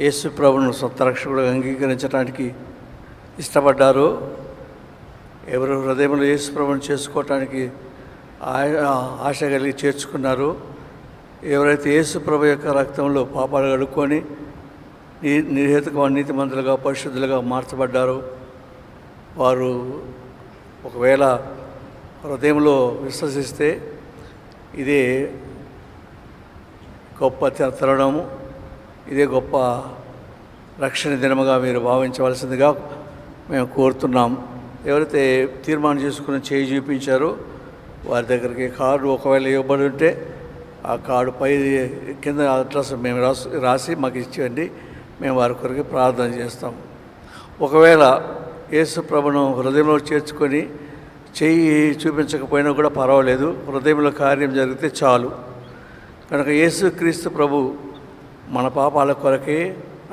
యేసు ప్రభువును సొంత రక్షకుడుగా అంగీకరించడానికి ఇష్టపడ్డారో, ఎవరు హృదయంలో యేసు ప్రభువును చేసుకోవటానికి ఆశ కలిగి చేర్చుకున్నారో, ఎవరైతే యేసు ప్రభు యొక్క రక్తంలో పాపాలు కడుక్కొని నిర్హేతుకమైన నీతిమంతులుగా పరిశుద్ధులుగా మార్చబడ్డారో, వారు ఒకవేళ హృదయంలో విశ్వసిస్తే ఇదే గొప్ప తరుణము, ఇదే గొప్ప రక్షణ దినముగా మీరు భావించవలసిందిగా మేము కోరుతున్నాం. ఎవరైతే తీర్మానం చేసుకుని చేయి చూపించారో వారి దగ్గరికి కార్డు ఒకవేళ ఇవ్వబడి ఉంటే ఆ కార్డు పై కింద అడ్రస్ మేము రాసి మాకు ఇచ్చేయండి. మేము వారి కొరకు ప్రార్థన చేస్తాం. ఒకవేళ యేసు ప్రభును హృదయంలో చేర్చుకొని చెయ్యి చూపించకపోయినా కూడా పర్వాలేదు, హృదయంలో కార్యం జరిగితే చాలు. కనుక యేసుక్రీస్తు ప్రభు మన పాపాల కొరకే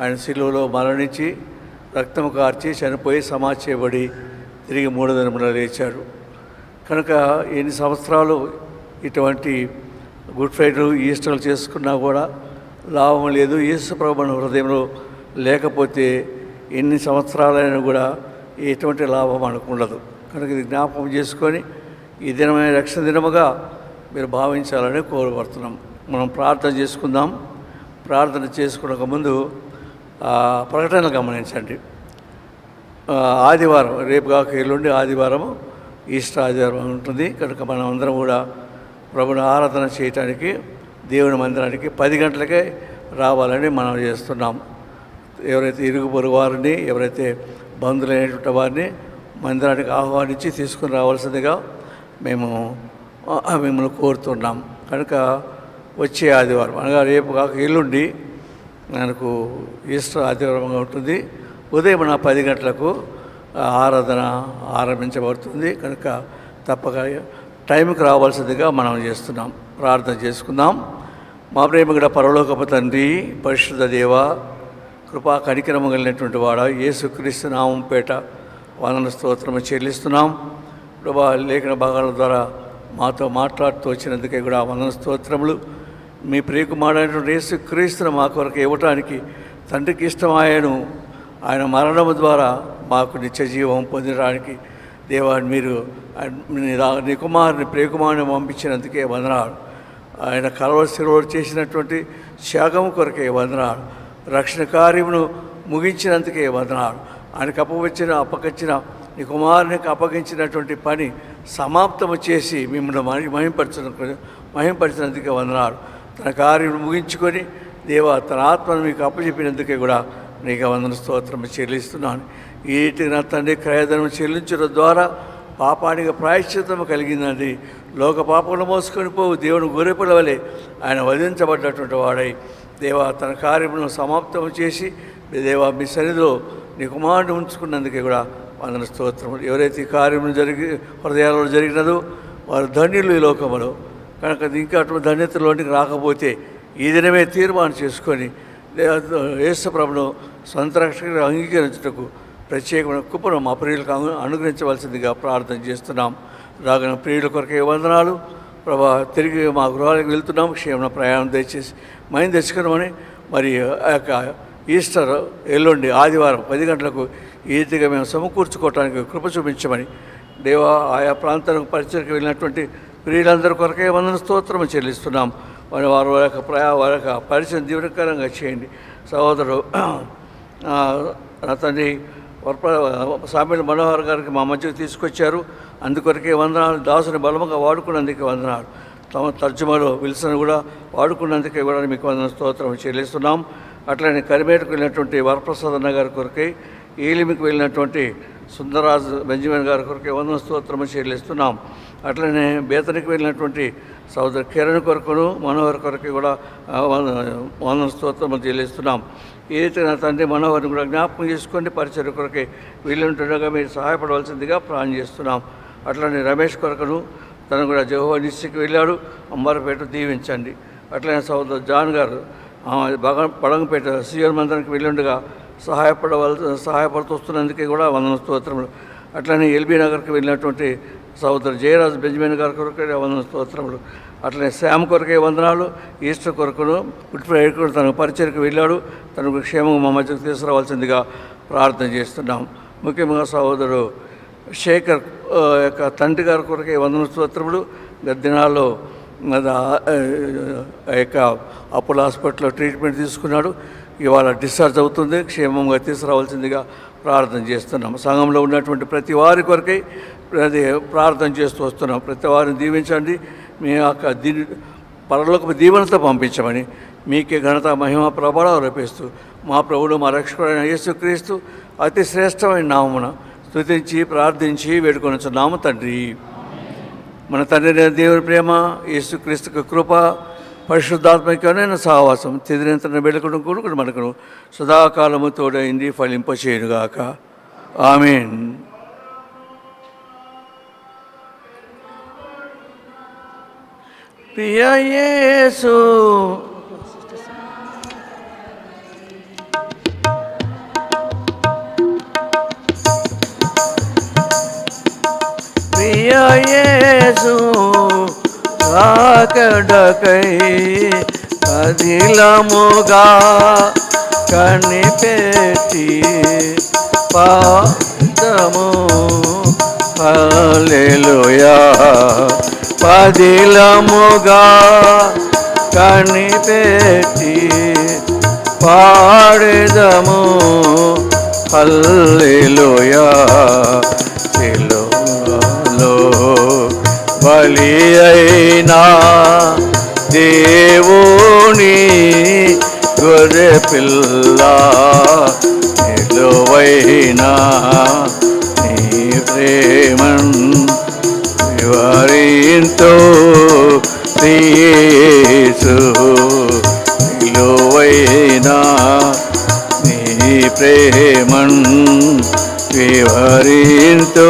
ఆయన శిలువలో మరణించి రక్తం కార్చి చనిపోయి సమాధి చేయబడి తిరిగి 3 దినమున లేచాడు. కనుక ఎన్ని సంవత్సరాలు ఇటువంటి గుడ్ ఫ్రైడే ఈస్టర్లు చేసుకున్నా కూడా లాభం లేదు. యేసు ప్రభు మన హృదయంలో లేకపోతే ఎన్ని సంవత్సరాలైనా కూడా ఎటువంటి లాభం మనకు ఉండదు. కనుక ఇది జ్ఞాపకం చేసుకొని ఈ దినమైన రక్షణ దినముగా మీరు భావించాలని కోరబడుతున్నాం. మనం ప్రార్థన చేసుకుందాం. ప్రార్థన చేసుకునక ముందు ప్రకటనలు గమనించండి. ఆదివారం, రేపు కాక ఎల్లుండి ఆదివారం ఈస్టర్ ఆదివారం ఉంటుంది. కనుక మనం అందరం కూడా ప్రభుని ఆరాధన చేయటానికి దేవుని మందిరానికి 10 గంటలకే రావాలని మనం చేస్తున్నాం. ఎవరైతే ఇరుగు పొరుగు వారిని, ఎవరైతే బంధువులైనటువంటి వారిని మందిరానికి ఆహ్వానించి తీసుకుని రావాల్సిందిగా మేము మిమ్మల్ని కోరుతున్నాం. కనుక వచ్చే ఆదివారం అనగా రేపు కాక ఎల్లుండి మనకు ఈస్టర్ ఆదివారంగా ఉంటుంది. ఉదయం 10 గంటలకు ఆరాధన ఆరంభించబడుతుంది. కనుక తప్పక టైంకి రావాల్సిందిగా మనం చేస్తున్నాం. ప్రార్థన చేసుకుందాం. మా ప్రేమగల పరలోకపు తండ్రి, పరిశుద్ధ దేవ, కృపా కనికరము కలిగినటువంటి వాడ, యేసుక్రీస్తు నామం పేట వందన స్తోత్రము చెల్లిస్తున్నాం. ప్రభా, లేఖన భాగాల ద్వారా మాతో మాట్లాడుతూ వచ్చినందుకే కూడా వందన స్తోత్రములు. మీ ప్రియకుమారుడైనటువంటి యేసుక్రీస్తును మా కొరకు ఇవ్వటానికి తండ్రికి ఇష్టమాయను. ఆయన మరణము ద్వారా మాకు నిత్య జీవం పొందడానికి దేవా, మీరు నీ కుమారుని ప్రియకుమారుని పంపించినందుకే వందనాలు. ఆయన కలవరి శిలువలో చేసినటువంటి త్యాగం కొరకే వందనాలు. రక్షణ కార్యమును ముగించినందుకే వందనాలు. ఆయనకు అప్పగించిన నీ కుమారునికి అప్పగించినటువంటి పని సమాప్తము చేసి మిమ్మల్ని మహింపరిచినందుకే వందనాలు. తన కార్యం ముగించుకొని దేవా తన ఆత్మను మీకు అప్పచెప్పినందుకే కూడా నీకు వందన స్తోత్రం చెల్లిస్తున్నాను. ఈ రీతి నా తండ్రి క్రయధనం చెల్లించడం ద్వారా పాపానికి ప్రాయశ్చిత్తం కలిగిందండి. లోక పాపములు మోసుకొని పోవు దేవుని గొర్రెపిల్ల వలె ఆయన వధించబడ్డటువంటి వాడై దేవా తన కార్యములను సమాప్తం చేసి దేవా మీ సన్నిధిలో నీ కుమారుడు ఉంచుకున్నందుకే కూడా వందన స్తోత్రములు. ఎవరైతే ఈ కార్యము హృదయాలలో జరిగినదో వారు ధన్యులు ఈ లోకములో. కనుక ఇంకా అటువంటి ధన్యతలోనికి రాకపోతే ఈ దినమే తీర్మానం చేసుకొని యేసు ప్రభును సొంత రక్షకుడిగా అంగీకరించుటకు ప్రత్యేకమైన కృపను మా ప్రియులకు అనుగ్రహించవలసిందిగా ప్రార్థన చేస్తున్నాం. రాగన ప్రియుల కొరకే వందనాలు ప్రభా. తిరిగి మా గృహాలకు వెళ్తున్నాం. క్షేమ ప్రయాణం దయచేసి మైండ్ తెచ్చుకున్నామని మరి ఆ యొక్క ఈస్టర్ ఎల్లుండి ఆదివారం 10 గంటలకు ఈ రీతిగా మేము సమకూర్చుకోవటానికి కృప చూపించమని దేవా ఆయా ప్రాంతాలకు పరిచయకు వెళ్ళినటువంటి ప్రియులందరి కొరకే వందన స్తోత్రం చెల్లిస్తున్నాం. వారి యొక్క పరిచయం దీవనకరంగా చేయండి. సహోదరుడు నా తండ్రి సామెల మనోహర్ గారికి మా మధ్యకు తీసుకొచ్చారు. అందుకొరకే వందనాలు. దాసుని బలముగా వాడుకున్నందుకే వందనాలు. తమ తర్జుమాలో విల్సన్ కూడా వాడుకున్నందుకే కూడా మీకు వందన స్తోత్రం చెల్లిస్తున్నాం. అట్లనే కరిమేటకు వెళ్ళినటువంటి వరప్రసాద్ అన్న గారి కొరకై, ఏలిమికి వెళ్ళినటువంటి సుందరరాజు బెంజమిన్ గారి కొరకై వందన స్తోత్రం చెల్లిస్తున్నాం. అట్లనే బేతనికి వెళ్ళినటువంటి సోదరు కిరణ్ కొరకును మనోహర్ కొరకై కూడా వందన స్తోత్రం చెల్లిస్తున్నాం. ఏదైతే నా తండ్రి మనోహర్ని కూడా జ్ఞాపకం చేసుకోండి. పరిచయ కొరకై వీళ్ళుంటుండగా మీరు సహాయపడవలసిందిగా ప్రార్థన చేస్తున్నాం. అట్లనే రమేష్ కొరకును తను కూడా జెహోవా నిస్సికి వెళ్ళాడు. అమ్మారపేట దీవించండి. అట్లనే సోదరు జాన్ గారు బడంగపేట సిఆర్ మందిరానికి వెళ్ళుండగా సహాయపడుతూ వస్తున్నందుకే కూడా వందన స్తోత్రములు. అట్లనే ఎల్బీ నగర్కి వెళ్ళినటువంటి సోదరు జయరాజు బెంజమిన్ గారి కొరకే వందన స్తోత్రములు. అట్లనే శ్యామ్ కొరకే వందనాలు. ఈస్టర్ కొరకును గుడ్ ఫ్రైడే తన పరిచయకు వెళ్ళాడు. తనకు క్షేమంగా మా మధ్యకు తీసుకురావాల్సిందిగా ప్రార్థన చేస్తున్నాం. ముఖ్యంగా సహోదరు శేఖర్ యొక్క తండ్రి గారి కొరకే వందన స్తోత్రములు. గత దినాల్లో యొక్క అపోలో హాస్పిటల్లో ట్రీట్మెంట్ తీసుకున్నాడు. ఇవాళ డిశ్చార్జ్ అవుతుంది. క్షేమంగా తీసుకురావాల్సిందిగా ప్రార్థన చేస్తున్నాం. సంఘంలో ఉన్నటువంటి ప్రతి వారి కొరకై ప్రార్థన చేస్తూ వస్తున్నాం. ప్రతి వారిని దీవించండి. మీ యొక్క పరలోకపు దీవెనతో పంపించమని మీకే ఘనత మహిమ ప్రభావం రూపిస్తూ మా ప్రభుడు మా రక్షకుడైన యేసుక్రీస్తు అతి శ్రేష్టమైన నామమున స్తుతించి ప్రార్థించి వేడుకొనుచున్నాము తండ్రి. మన తండ్రి దేవుని ప్రేమ, యేసుక్రీస్తుకు కృప, పరిశుద్ధాత్మకమైన సహవాసం తిదినంతన వెలుగును కొడుకుడు మనకును సదాకాలము తోడైంది ఫలింపచేయునుగాక. ఆమేన్. ప్రియ యేసు ప్రియ యేసు రాకడకై పదిలముగా కనిపెట్టి పాదము హల్లెలూయా పదిలముగా కనిపెట్టి పాడెదము హల్లెలూయా. సిలువలో బలి అయినా దేవుని గొర్రె పిల్ల నిలువైనా నీ ప్రేమన్ వివరింతో యేసు నిలువైనా నీ ప్రేమన్ వివరింతో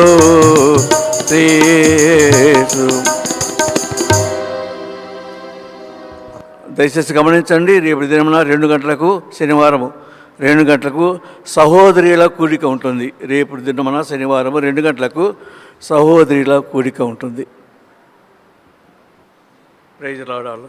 యేసు. దయచేసి గమనించండి. రేపు దినమున 2 గంటలకు శనివారము 2 గంటలకు సహోదరుల కూడిక ఉంటుంది. రేపు దినమున శనివారము 2 గంటలకు సహోదరుల కూడిక ఉంటుంది. Praise lord.